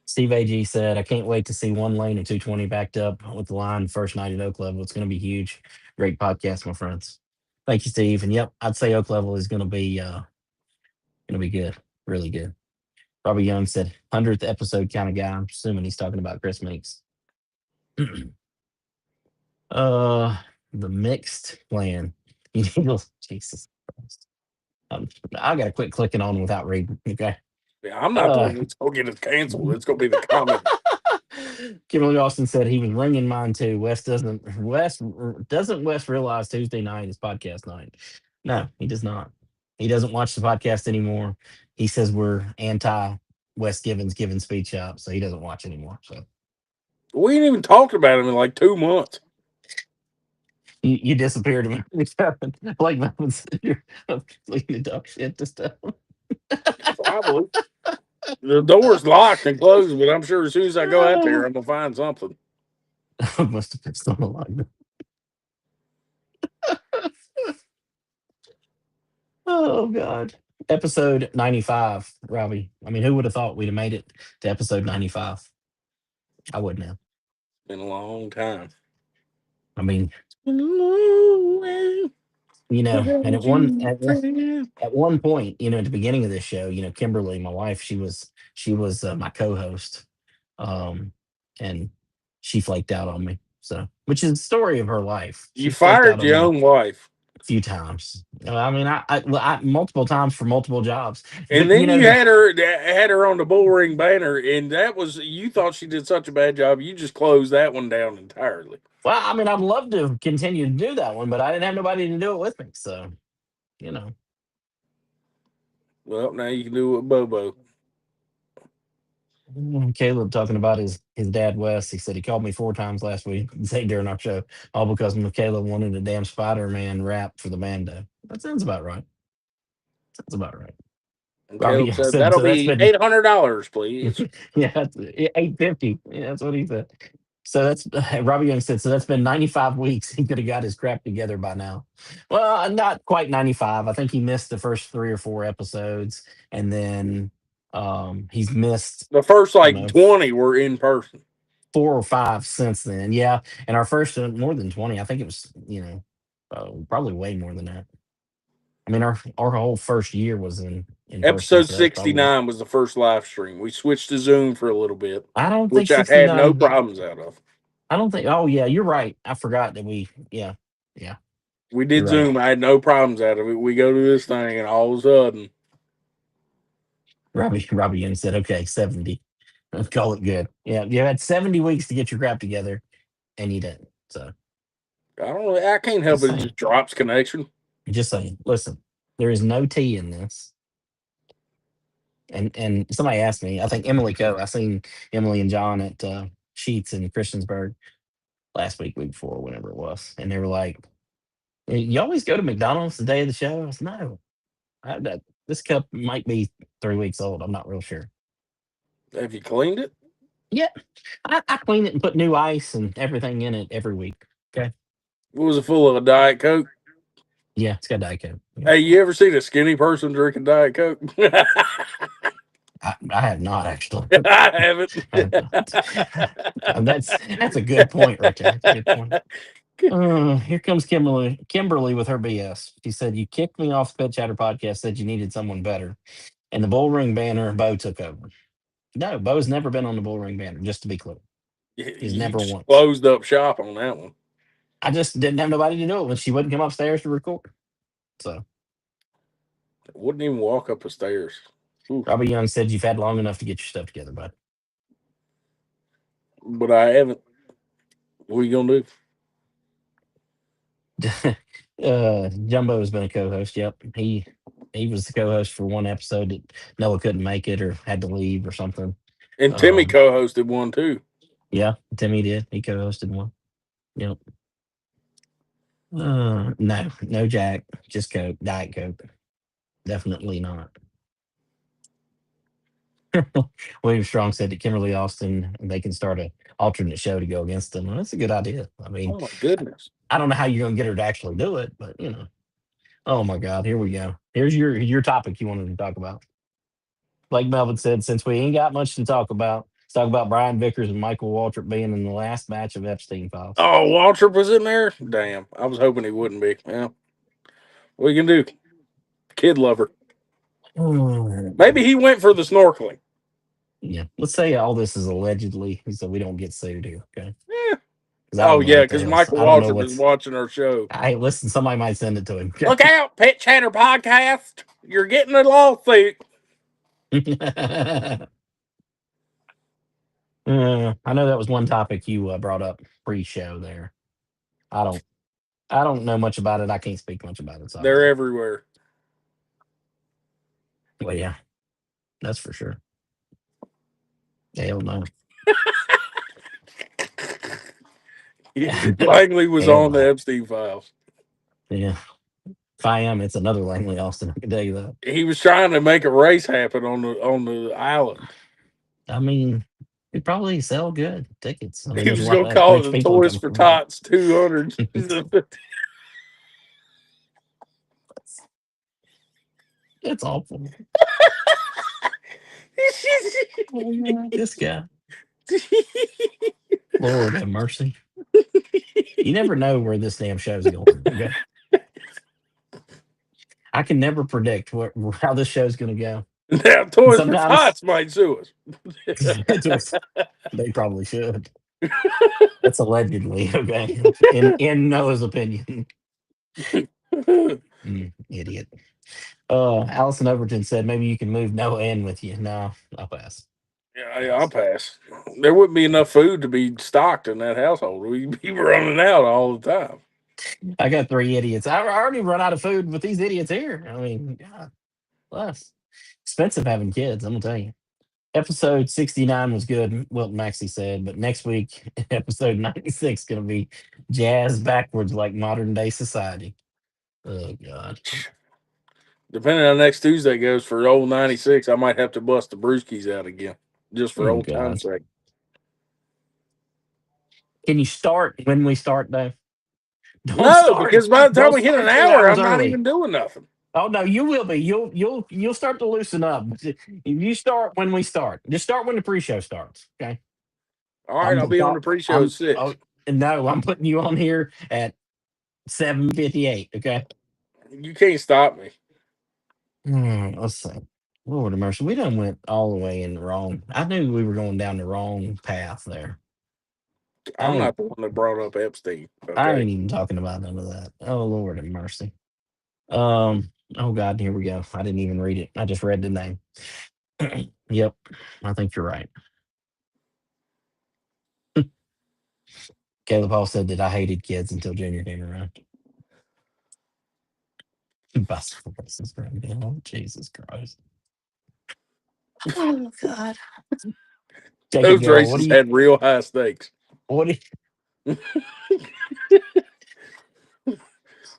Steve AG said, "I can't wait to see one lane of 220 backed up with the line first night at Oak Level. It's going to be huge. Great podcast, my friends." Thank you, Steve. And yep, I'd say Oak Level is going to be good, really good. Robbie Young said, "100th episode kind of guy." I'm assuming he's talking about Chris Meeks. uh, the mixed plan. Jesus Christ. I got to quit clicking on without reading. Okay. Yeah, I'm not the Uh, one that's going to get it canceled. It's going to be the comment. Kimberly Austin said he was ringing mine too. West realize Tuesday night is podcast night? No, he does not. He doesn't watch the podcast anymore. He says we're anti West Givens giving speech up, so he doesn't watch anymore. So We ain't even talked about him in like 2 months. you disappeared. What happened? Blake Melvin said you're completely dog shit to stuff. Probably. The door's locked and closed, but I'm sure as soon as I go out there, I'm gonna find something. Must have fixed on the line. Oh God. Episode 95, Robbie. I mean, who would have thought we'd have made it to episode 95? I wouldn't have. Been a long time. I mean, Been a long way and without you, friend. at one point, at the beginning of this show, Kimberly, my wife, she was my co-host, um, and she flaked out on me. So, which is the story of her life. You She flaked out fired on your me own wife. a few times. I mean, multiple times for multiple jobs. And But then you had her on the BullRing banner, and that was you thought she did such a bad job. You just closed that one down entirely. well, I mean, I'd love to continue to do that one, but I didn't have nobody to do it with me. So, you know. Well, now you can do it with Bobo. Caleb talking about his dad Wes. He said he called me 4 times last week. Say during our show, all because Caleb wanted a damn Spider-Man rap for the Mando. That sounds about right. Sounds about right. And Robbie Caleb Young said said that'll so. That's be been $800, please. yeah, that's 850. Yeah, that's what he said. So that's Robbie Young said. So that's been 95 weeks. He could have got his crap together by now. Well, not quite 95. I think he missed the first 3 or 4 episodes, and then he's missed. The first I don't like know 20 were in person. 4 or 5 since then. Yeah, and our first more than 20. I think it was probably way more than that. I mean our whole first year was in person, Episode so that's probably. 69 was the first live stream. We switched to Zoom for a little bit, I don't think which I had no 69. problems out of. I don't think. Oh yeah, you're right. I forgot that we. Yeah, yeah, We you're did right. Zoom. I had no problems out of it. We go to this thing, and all of a sudden, Robbie Young said, "Okay, 70. Let's call it good." Yeah, you had 70 weeks to get your crap together, and you didn't. So I don't know. I can't help just it. It just saying. drops connection. Just saying. Listen, there is no tea in this. And somebody asked me. I think Emily Co. I seen Emily and John at Sheets in Christiansburg last week, week before, whenever it was, and they were like, "You always go to McDonald's the day of the show?" I was no. This cup might be 3 weeks old. I'm not real sure. Have you cleaned it? Yeah, I clean it and put new ice and everything in it every week. Okay. What was it full of? A Diet Coke? Yeah, it's got Diet Coke. Yeah. Hey, you ever seen a skinny person drinking Diet Coke? I have not actually. I haven't. I have not. That's a good point right there. That's a good point. Here comes Kimberly. Kimberly with her BS. She said you kicked me off the Pet Chatter podcast. Said you needed someone better, and the BullRing banner. Bo took over. No, Bo's never been on the BullRing banner. Just to be clear, he's You never just once. closed up shop on that one. I just didn't have nobody to do it when she wouldn't come upstairs to record. So Wouldn't even walk up the stairs. Oof. Robbie Young said you've had long enough to get your stuff together, bud. But I haven't. What are you gonna Jumbo has been a co-host. Yep, he was the co-host for one episode that Noah couldn't make it or had to leave or something. And Timmy Um, co-hosted one too. yeah, Timmy did. He co-hosted one. Yep. No Jack, just Coke, Diet Coke. Definitely not. William Strong said that Kimberly Austin they can start a alternate show to go against them. Well, that's a good idea. I mean, Oh my goodness. I don't know how you're gonna get her to actually do it, but Oh my God, here we go. Here's your topic you wanted to talk about. Like Melvin said, since we ain't got much to talk about, let's talk about Brian Vickers and Michael Waltrip being in the last match of Epstein Files. Oh, Walter was in there? Damn. I was hoping he wouldn't be. Yeah. What you can do? Kid lover. Maybe he went for the snorkeling. Yeah, let's say all this is allegedly, so we don't get sued here, okay? Yeah. Because I Oh don't know yeah, what the because hell's. Michael I don't know Waltrip is what's. watching our show. I listen. Somebody might send it to him. Look out, Pet Chatter Podcast. You're getting a lawsuit. I know that was one topic you brought up pre-show there. I don't. I don't know much about it. I can't speak much about it, so I don't They're know. everywhere. Well, yeah, that's for sure. Hell no. Langley was Hell on the no. Epstein files. Yeah. If I am, it's another Langley Austin. I can tell you that. He was trying to make a race happen on the island. I mean, it probably sell good tickets. I mean, He there's a was lot gonna of call it rich the people Toys coming for over there. Tots 200. It's awful. Oh, yeah, this guy. Lord have mercy. You never know where this damn show's going. Okay. I can never predict how this show's going to go. Now And Toys for sometimes Tots might sue us. they probably should. That's allegedly okay. In Noah's opinion. Idiot. Allison Overton said maybe you can move Noah in with you. No, I'll pass. Yeah, I'll pass. There wouldn't be enough food to be stocked in that household. We'd be running out all the time. I got three idiots. I already run out of food with these idiots here. I mean, God, bless. Expensive having kids, I'm gonna tell you. Episode 69 was good, Wilton Maxey said, but next week, episode 96 gonna be jazz backwards like modern day society. Oh God. Depending on next Tuesday goes for old 96, I might have to bust the brewskis out again just for Oh old God. time's sake. Can you start when we start though? Don't No, start. because by the time Don't we hit an start two hour, hours I'm not early. even doing nothing. Oh no, you will be. You'll start to loosen up. If you start when we start, just start when the pre-show starts. Okay. All right, I'm I'll be on the pre-show at oh 6. no, I'm putting you on here at 7:58. Okay. You can't stop me. Let's see. Lord of mercy, we done went all the way in the wrong. I knew we were going down the wrong path there. I I'm ain't. not the one that brought up Epstein. I Okay. ain't even talking about none of that. Oh Lord of mercy. Oh God, here we go. I didn't even read it. I just read the name. Yep, I think you're right. Caleb Hall said that I hated kids until Junior came around. Bicycle races, right now. Jesus Christ. Oh God. Jacob Those Jarrell, races had real high stakes. what do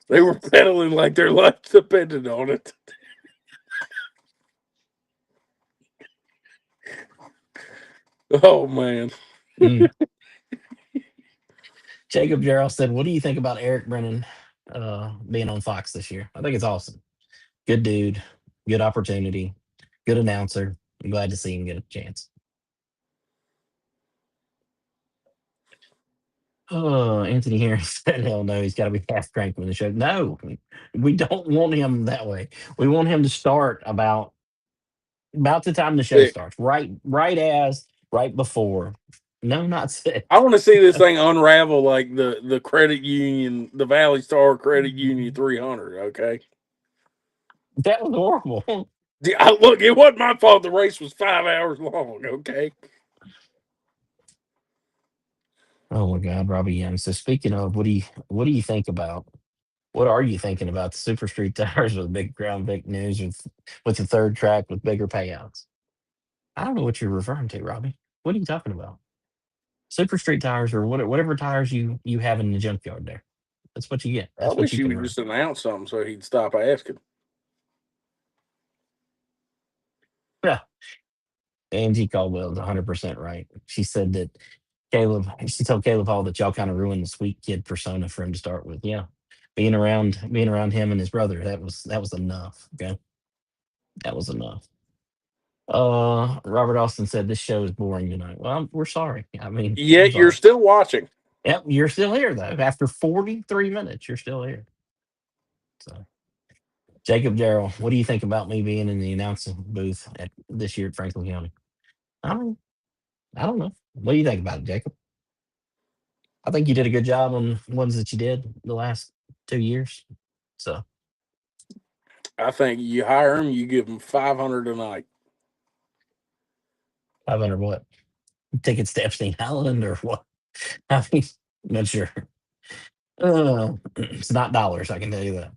They were pedaling like their life depended on it. Oh man. mm. Jacob Jarrell said, what do you think about Eric Brennan being on Fox this year? I think it's awesome. Good dude, good opportunity, good announcer. I'm glad to see him get a chance. Oh, Anthony Harris said, hell no, he's got to be half cranked when the show. No, we don't want him that way. We want him to start about the time the show Sick. starts, right before. No, not I sick. want to see this thing unravel like the credit union, the Valley Star Credit Union 300. Okay. That was horrible. Look, it wasn't my fault. The race was 5 hours long. Okay. Oh my God, Robbie Young. So speaking of, what do you think about? What are you thinking about the Super Street tires with big ground, big news with the third track with bigger payouts? I don't know what you're referring to, Robbie. What are you talking about? Super Street tires or whatever tires you have in the junkyard there. That's what you get. I That's what wish you you can would run. just announce something so he'd stop asking. Yeah. Angie Caldwell is 100% right. She said that she told Caleb Hall that y'all kind of ruined the sweet kid persona for him to start with. Yeah. Being around him and his brother, that was enough. Okay. That was enough. Robert Austin said this show is boring tonight. Well, we're sorry. I mean, I'm Yet you're sorry. still watching. Yep, you're still here though. After 43 minutes, you're still here. So Jacob Darrell, what do you think about me being in the announcing booth at this year at Franklin County? I don't I don't know. What do you think about it, Jacob? I think you did a good job on ones that you did the last 2 years. So I think you hire him, you give him 500 a night. 500 what? Tickets to Epstein Island or what? I mean, not sure. It's not dollars, I can tell you that.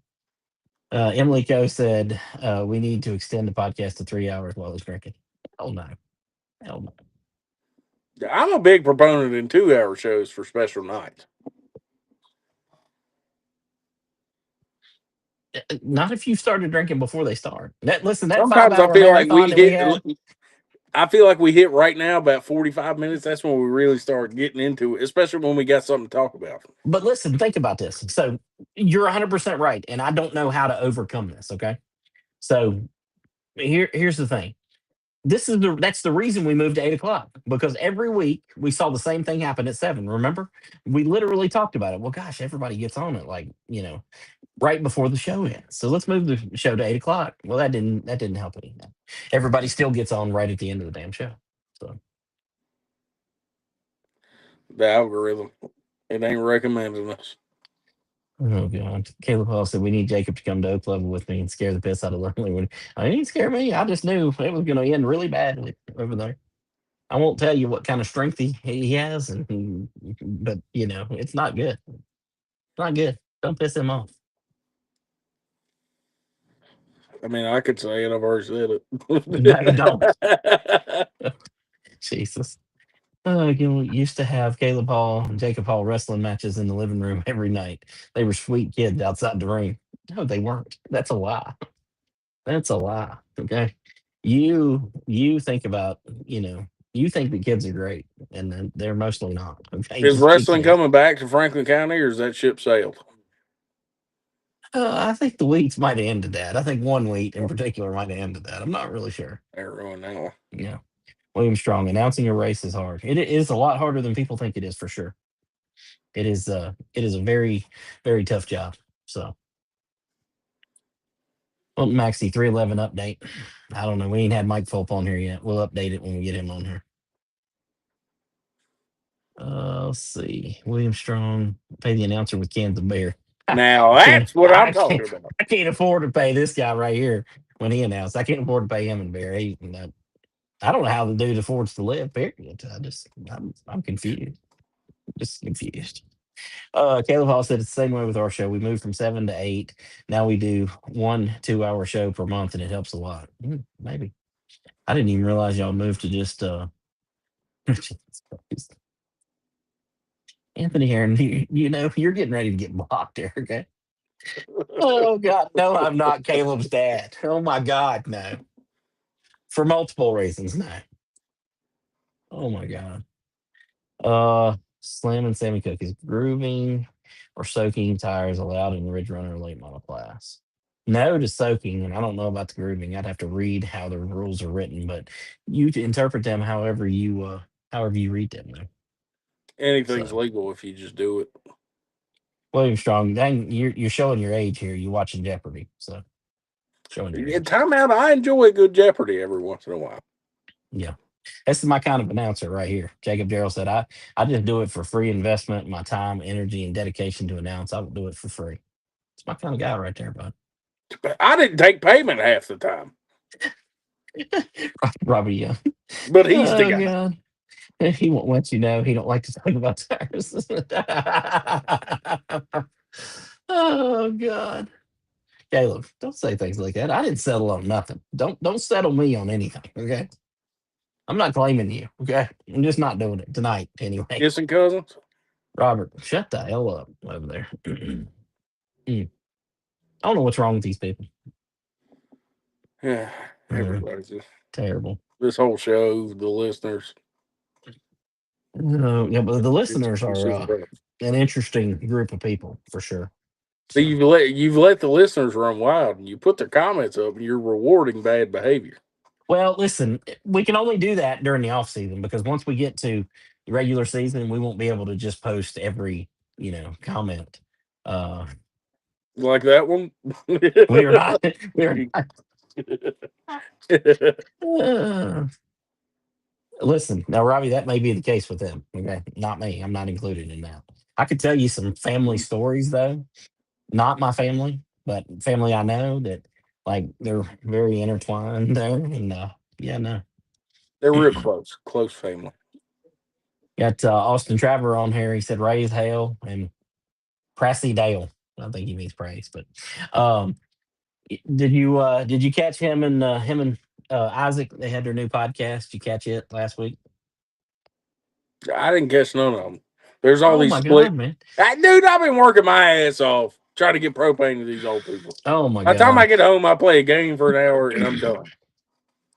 Emily Coe said, we need to extend the podcast to 3 hours while he's drinking. Hell no. Hell no. I'm a big proponent in 2 hour shows for special nights. Not if you started drinking before they start. Listen, that five Sometimes I hour feel like marathon we that we hit. had. I feel like we hit right now about 45 minutes. That's when we really start getting into it, especially when we got something to talk about. But listen, think about this. So you're 100% right, and I don't know how to overcome this. Okay, so here's the thing. That's the reason we moved to 8 o'clock, because every week we saw the same thing happen at 7. Remember, we literally talked about it. Well, gosh, everybody gets on it like right before the show ends. So let's move the show to 8 o'clock. Well, that didn't help anything. Everybody still gets on right at the end of the damn show. So The algorithm, it ain't recommending us. oh god, Caleb Hall said we need Jacob to come to Oak Level with me and scare the piss out of Langley. When I didn't scare me, I just knew it was going to end really badly over there. I won't tell you what kind of strength he has, but it's not good. It's not good. Don't piss him off. I mean, I could say it. I've already said No, don't. it. Jesus. Used to have Caleb Hall and Jacob Hall wrestling matches in the living room every night. They were sweet kids outside the ring. No, they weren't. That's a lie. That's a lie. Okay. You think about, you think the kids are great, and then they're mostly not. Okay. Is Just be wrestling careful. coming back to Franklin County, or is that ship sailed? I think the Wheats might have ended that. I think one Wheat in particular might have ended that. I'm not really sure. Everyone now. Yeah. William Strong, announcing a race is hard. It is a lot harder than people think it is, for sure. It is a very, very tough job. So well, Maxi 311 update. I don't know. We ain't had Mike Fulp on here yet. We'll update it when we get him on here. Let's see. William Strong, pay the announcer with cans of beer. Now I can't. that's what I'm I talking can't. about. I can't afford to pay this guy right here when he announced. I can't afford to pay him in beer. I don't know how the dude affords to live. Period. I'm confused. Just confused. Caleb Hall said it's the same way with our show. We moved from 7 to 8. Now we do 1 2 hour show per month, and it helps a lot. Maybe I didn't even realize y'all moved to just Jesus Christ. Anthony Heron. You're getting ready to get blocked there. Okay. Oh God, no, I'm not Caleb's dad. Oh my God, no. For multiple reasons, no. Oh my God. Slamming Sammy Cookies, grooving or soaking tires allowed in Ridge Runner late model class. No to soaking, and I don't know about the grooving. I'd have to read how the rules are written, but you interpret them however you read them. Though. Anything's So legal if you just do it. William Strong, dang, you're showing your age here. You're watching Jeopardy, so showing your In age. timeout, I enjoy a good Jeopardy every once in a while. Yeah. This is my kind of announcer right here. Jacob Darrell said, I just do it for free investment, my time, energy, and dedication to announce. I will do it for free. It's my kind of guy right there, bud. But I didn't take payment half the time, Robbie Young. but he's the Oh, guy. God. He won't let you know he don't like to talk about tires. Oh, God. Caleb, don't say things like that. I didn't settle on nothing. Don't settle me on anything, okay? I'm not claiming you, okay? I'm just not doing it tonight anyway. Kissing cousins. Robert, shut the hell up over there. I don't know what's wrong with these people. Yeah, Uh, everybody's just, Terrible. this whole show, the listeners. Yeah, but the listeners It's are just rough. an interesting group of people for sure. See, So, you've let the listeners run wild, and you put their comments up, and you're rewarding bad behavior. well, listen, we can only do that during the off season, because once we get to the regular season, we won't be able to just post every comment. Uh, Like that one. we are not. We are not. Uh, Listen, now, Robbie, that may be the case with them. Okay, not me. I'm not included in that. I could tell you some family stories though. Not my family, but family I know that like they're very intertwined there. And yeah, no. They're real close family. Got Austin Traver on here. He said raise hell and Prassy Dale. I think he means praise, but um, did you catch him and Isaac? They had their new podcast. Did you catch it last week? I didn't catch none of them. There's all Oh these my God, split. man! Dude, I've been working my ass off. Try to get propane to these old people. Oh my By the time I God. get home, I play a game for an hour and I'm done.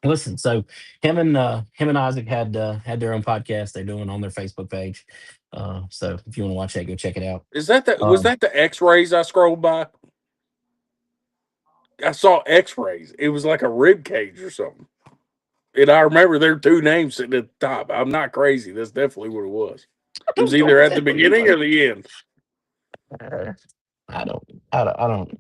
Listen, so him and Isaac had their own podcast they're doing on their Facebook page. So if you want to watch that, go check it out. Is that the was Um, that the X-rays I scrolled by? I saw X-rays. It was like a rib cage or something. And I remember there were two names sitting at the top. I'm not crazy. That's definitely what it was. It was either don't at the tell beginning or anybody. the end. I don't,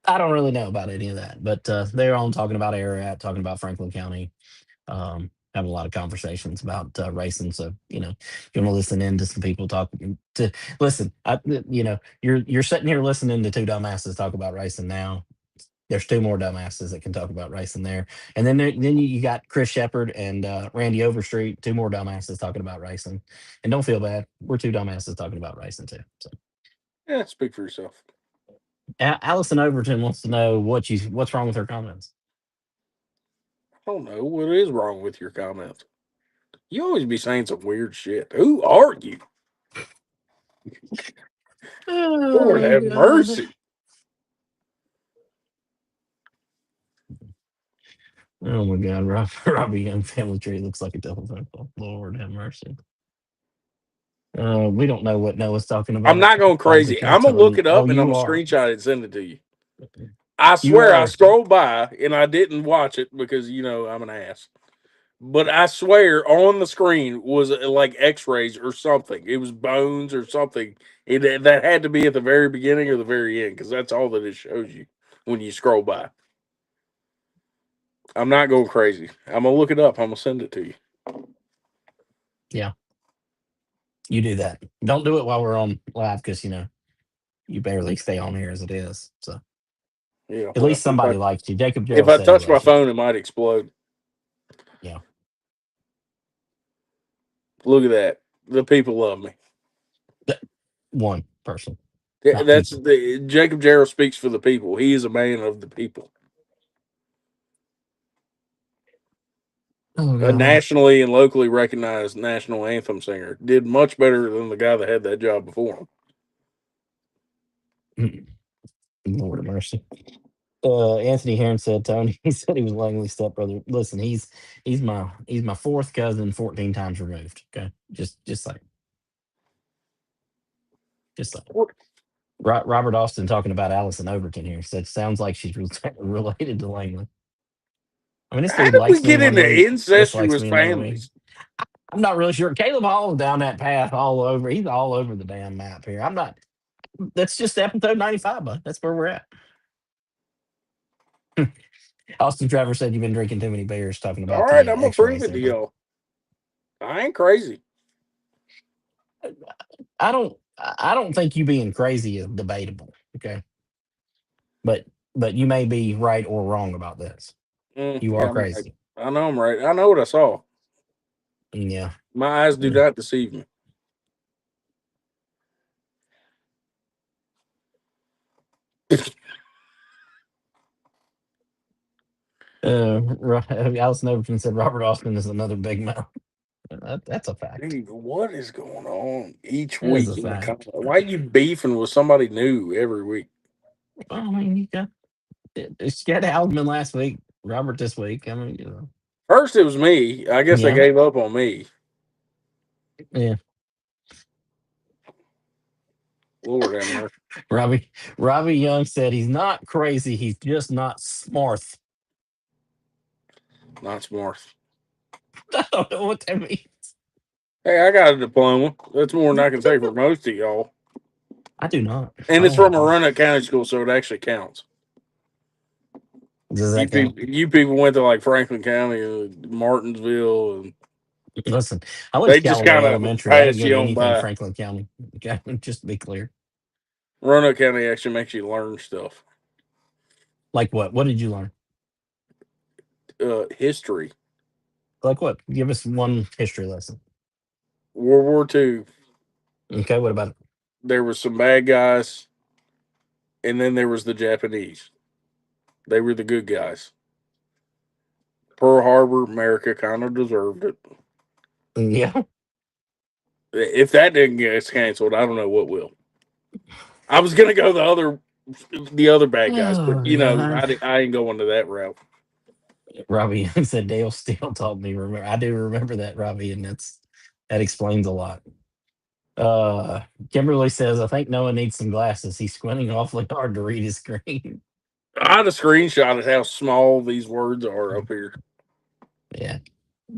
I don't really know about any of that, but they're on talking about Ararat, talking about Franklin County, having a lot of conversations about racing. So you want to listen in to some people talk to listen. You're sitting here listening to two dumbasses talk about racing now. There's two more dumbasses that can talk about racing there, and then you got Chris Shepard and Randy Overstreet, two more dumbasses talking about racing. And don't feel bad, we're two dumbasses talking about racing too. So Yeah, speak for yourself. Allison Overton wants to know what's wrong with her comments. I don't know what is wrong with your comments. You always be saying some weird shit. Who are you? Lord Oh have God. mercy. Oh my God, Robbie Young family tree looks like a telephone pole. Lord have mercy. We don't know what Noah's talking I'm about. not going Isaac crazy. can't I'm gonna tell look him. it Oh, up and I'm you gonna are. screenshot it and send it to you. I You swear I are. scrolled by and I didn't watch it because I'm an ass. But I swear on the screen was like X-rays or something. It was bones or something. That had to be at the very beginning or the very end because that's all that it shows you when you scroll by. I'm not going crazy. I'm gonna look it up. I'm gonna send it to you. Yeah, you do that. Don't do it while we're on live because you barely stay on here as it is. So Yeah. at Well, least somebody likes you. Jacob if Gerald I said he touch my loves you. phone, it might explode. Yeah, Look at that. The people love me. one person, not That's people. the Jacob Jarrell speaks for the people. He is a man of the people. Oh A God. nationally and locally recognized national anthem singer. Did much better than the guy that had that job before him. Lord of mercy. Anthony Heron said Tony. He said he was Langley's stepbrother. Listen, he's my fourth cousin, 14 times removed. Okay, just like Robert Austin talking about Allison Overton here said sounds like she's related to Langley. I mean, this How dude did we likes me get in one into week, dislikes incestuous me another week. families? I'm not really sure. Caleb Hall is down that path all over. He's all over the damn map here. I'm not. That's just episode 95, bud. That's where we're at. Austin Trevor said you've been drinking too many beers talking All about right, the I'm gonna prove X-rays it there, to bud. y'all. I ain't crazy. I don't think you being crazy is debatable. Okay, but you may be right or wrong about this. You Yeah, are I'm right. crazy. I know I'm right. I know what I saw. Yeah. My eyes do Yeah. not deceive me. Allison Overton said Robert Austin is another big mouth. That's a fact. Dude, what is going on each That is a week in the fact. comment? Why are you beefing with somebody new every week? Well, I mean, she had Alvin last week, Robert this week. I mean, First, it was me. I guess they yeah, gave up on me. yeah. Lord have mercy. Robbie Young said he's not crazy. He's just not smart. Not smart. I don't know what that means. Hey, I got a diploma. That's more than I can say for most of y'all. I do not. I And it's don't have from a one. Roanoke County school, so it actually counts. Does that count? You people went to like Franklin County and Martinsville, and Listen, I went they to just Callaway kind of Elementary. I didn't pass go to you on anything by. Franklin County. Okay, just to be clear. Roanoke County actually makes you learn stuff. Like what? What did you learn? History. Like what? Give us one history lesson. World War II, Okay, what about it? there was some bad guys, and then there was the Japanese. They were the good guys. Pearl Harbor, America kind of deserved it. Yeah. If that didn't get canceled, I don't know what will. I was gonna go the other bad guys, but Oh God. I ain't going to that route. Robbie said Dale Steele taught me. Remember, I do remember that, Robbie, and that explains a lot. Uh, Kimberly says, I think Noah needs some glasses. He's squinting awfully hard to read his screen. I had a screenshot of how small these words are up here. Yeah.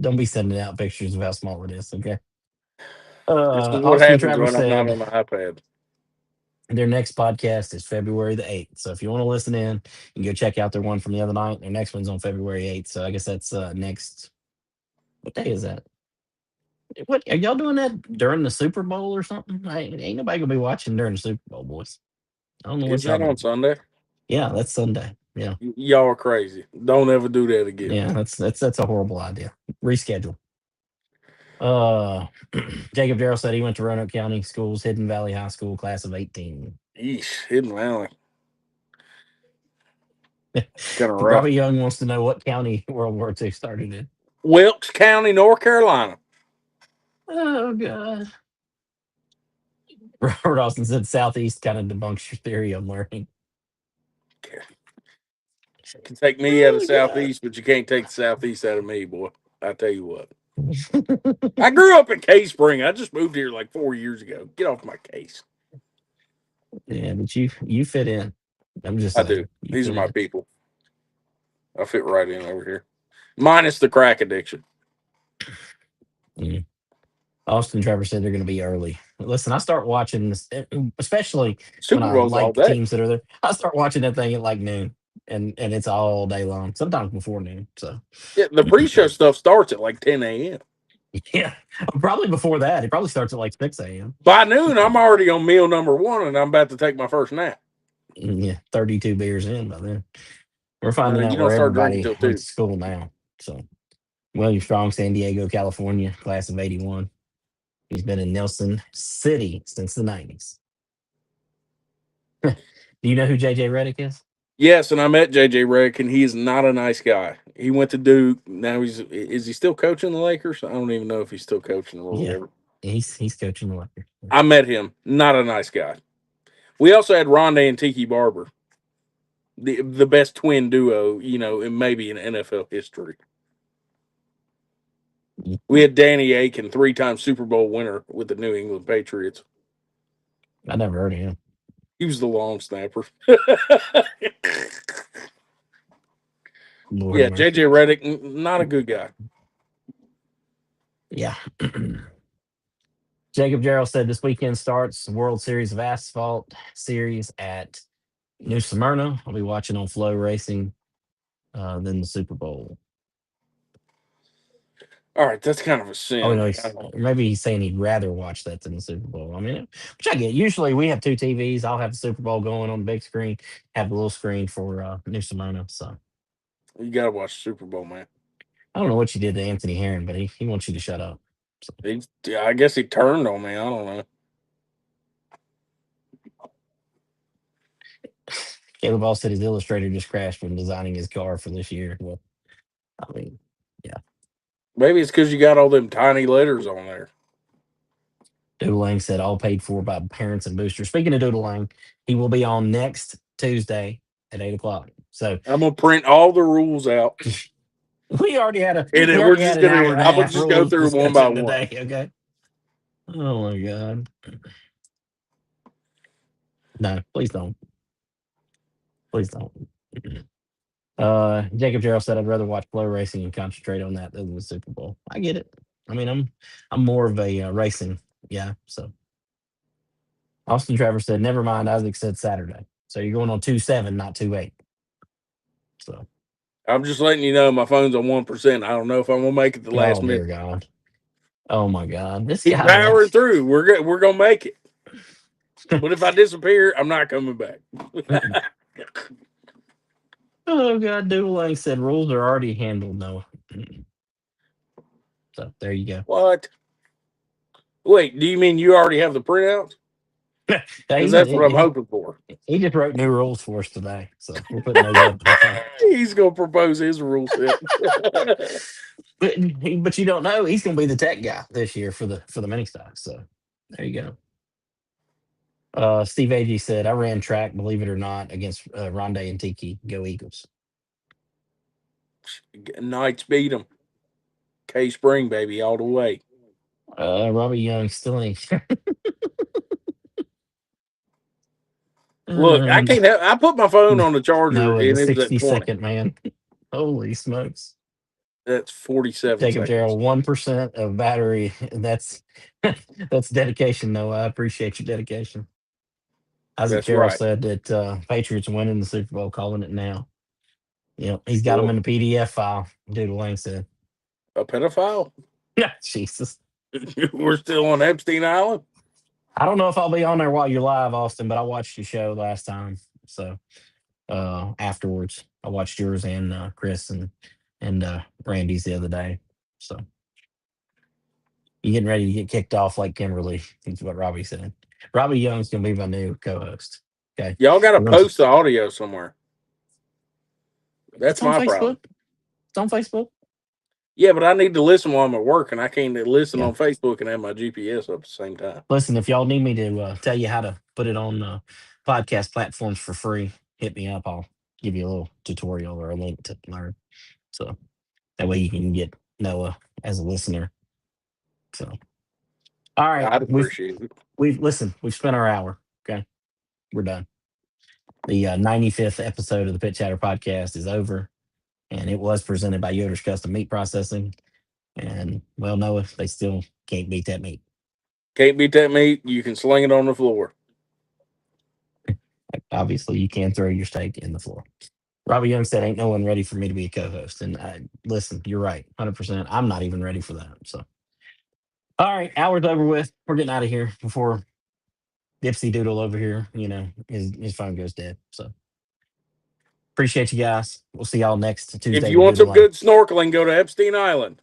Don't be sending out pictures of how small it is, okay? This is what Austin happens Trevor when I'm not said on the iPad. their next podcast is February the 8th. So if you want to listen in, you can go check out their one from the other night. Their next one's on February 8th. So I guess that's next. What day is that? What are y'all doing that during the Super Bowl or something? Ain't nobody gonna be watching during the Super Bowl, boys. I don't know what Isn't y'all that on doing. Sunday? Yeah, that's Sunday. Yeah. Y'all are crazy. Don't ever do that again. Yeah, that's a horrible idea. Reschedule. Uh Jacob Darrell said he went to Roanoke County Schools, Hidden Valley High School, class of 18. Yeesh, Hidden Valley. It's kind of rough. Robbie Young wants to know what county World War II started in. Wilkes County, North Carolina. Oh god. Robert Austin said Southeast kind of debunks your theory on learning. You can take me out of Oh god. Southeast, but you can't take the Southeast out of me, boy. I tell you what. I grew up in Case Spring. I just moved here like 4 years ago. Get off my case. Yeah, but you fit in. I'm just I do. saying, you These are fit my in. people. I fit right in over here. Minus the crack addiction. Mm. Austin Trevor said they're going to be early. Listen, I start watching this, especially when Super I Bowl's all like day. teams that are there. I start watching that thing at like noon, and it's all day long. Sometimes before noon. So Yeah, the pre-show stuff starts at like 10 a.m. yeah, probably before that. It probably starts at like 6 a.m. By noon, I'm already on meal number one, and I'm about to take my first nap. Yeah, 32 beers in by then. We're finding You out don't where start drinking everybody till went 2. to school now. So William Strong, San Diego, California, class of 81. He's been in Nelson City since the 90s. Do you know who JJ Reddick is? Yes, and I met JJ Redick, and he is not a nice guy. He went to Duke. Now is he still coaching the Lakers? I don't even know if he's still coaching or Yeah, whatever. he's coaching the Lakers. I met him. Not a nice guy. We also had Rondé and Tiki Barber, the best twin duo, in maybe in NFL history. We had Danny Aiken, 3-time Super Bowl winner with the New England Patriots. I never heard of him. He was the long snapper. Lord have Yeah, mercy. JJ Redick, not a good guy. Yeah. Jacob Gerald said this weekend starts the World Series of Asphalt series at New Smyrna. I'll be watching on Flow Racing, then the Super Bowl. All right, that's kind of a Oh sin. no, maybe he's saying he'd rather watch that than the Super Bowl. I mean, which I get. Usually we have two TVs. I'll have the Super Bowl going on the big screen, have the little screen for New Smyrna. So You got to watch Super Bowl, man. I don't know what you did to Anthony Herron, but he wants you to shut up. So. I guess he turned on me. I don't know. Caleb Ball said his illustrator just crashed when designing his car for this year. Well, I mean, yeah. Maybe it's because you got all them tiny letters on there. Doodle Lang said all paid for by parents and boosters. Speaking of Doodle Lang, he will be on next Tuesday at 8 o'clock. So I'm gonna print all the rules out, we and then we're already just had an gonna. hour and a I'm gonna half just go rules through one by discussion one. today. Okay. Oh my god. No, please don't. Please don't. Jacob Gerald said I'd rather watch flow racing and concentrate on that than the Super Bowl. I get it. I mean, I'm more of a racing yeah. So Austin Travers said, never mind. Isaac said Saturday. So you're going on 2-7, not 2-8. So I'm just letting you know my phone's on 1%. I don't know if I'm gonna make it the last oh minute. dear God. Oh my God. This Keep guy, man. powering through. We're gonna make it. But if I disappear, I'm not coming back. Oh God, Doodle Lang said rules are already handled, Noah. So there you go. What? Wait, do you mean you already have the printout? Yeah, Because that's what I'm hoping for. he just wrote new rules for us today. So we're putting those up in the chat. He's gonna propose his rule set. But you don't know he's going to be the tech guy this year for the mini stock. So there you go. Steve Agee said, "I ran track, believe it or not, against Rondé and Tiki. Go Eagles." Knights beat them. K Spring, baby, all the way. Robbie Young still ain't. Look, I Um, can't have. I put my phone on the charger no, the and it was at 60 20. second man. Holy smokes! That's 47 Jacob seconds. Gerald, 1% of battery. That's that's dedication. Noah, I appreciate your dedication. Isaac That's Carroll right. said that Patriots winning the Super Bowl, calling it now. Yep, he's got them in Well, the PDF file. Doodle Lang said, a pedophile? "Yeah, Jesus." We're still on Epstein Island? I don't know if I'll be on there while you're live, Austin, but I watched your show last time. So afterwards, I watched yours and Chris and Randy's the other day. So you getting ready to get kicked off like Kimberly? Is what Robbie said. Robbie Young's gonna be my new co-host. Okay, Y'all got to we're going to. post the audio somewhere. It's That's on my Facebook. problem. It's on Facebook. Yeah, but I need to listen while I'm at work, and I can't listen Yeah. on Facebook and have my GPS up at the same time. Listen, if y'all need me to tell you how to put it on podcast platforms for free, hit me up. I'll give you a little tutorial or a link to learn. So that way you can get Noah as a listener. So all right, I'd we've appreciate it. we've listen. We've spent our hour. Okay, we're done. The 95th episode of the Pit Chatter podcast is over, and it was presented by Yoder's Custom Meat Processing. And well, Noah, they still can't beat that meat. Can't beat that meat. You can sling it on the floor. Obviously, you can throw your steak in the floor. Robbie Young said, "Ain't no one ready for me to be a co-host." And listen, you're right, 100%. I'm not even ready for that. So, all right, hour's over with. We're getting out of here before Dipsy Doodle over here, his phone goes dead. So, appreciate you guys. We'll see y'all next If Tuesday you with want Doodle some Lang. good snorkeling, go to Epstein Island.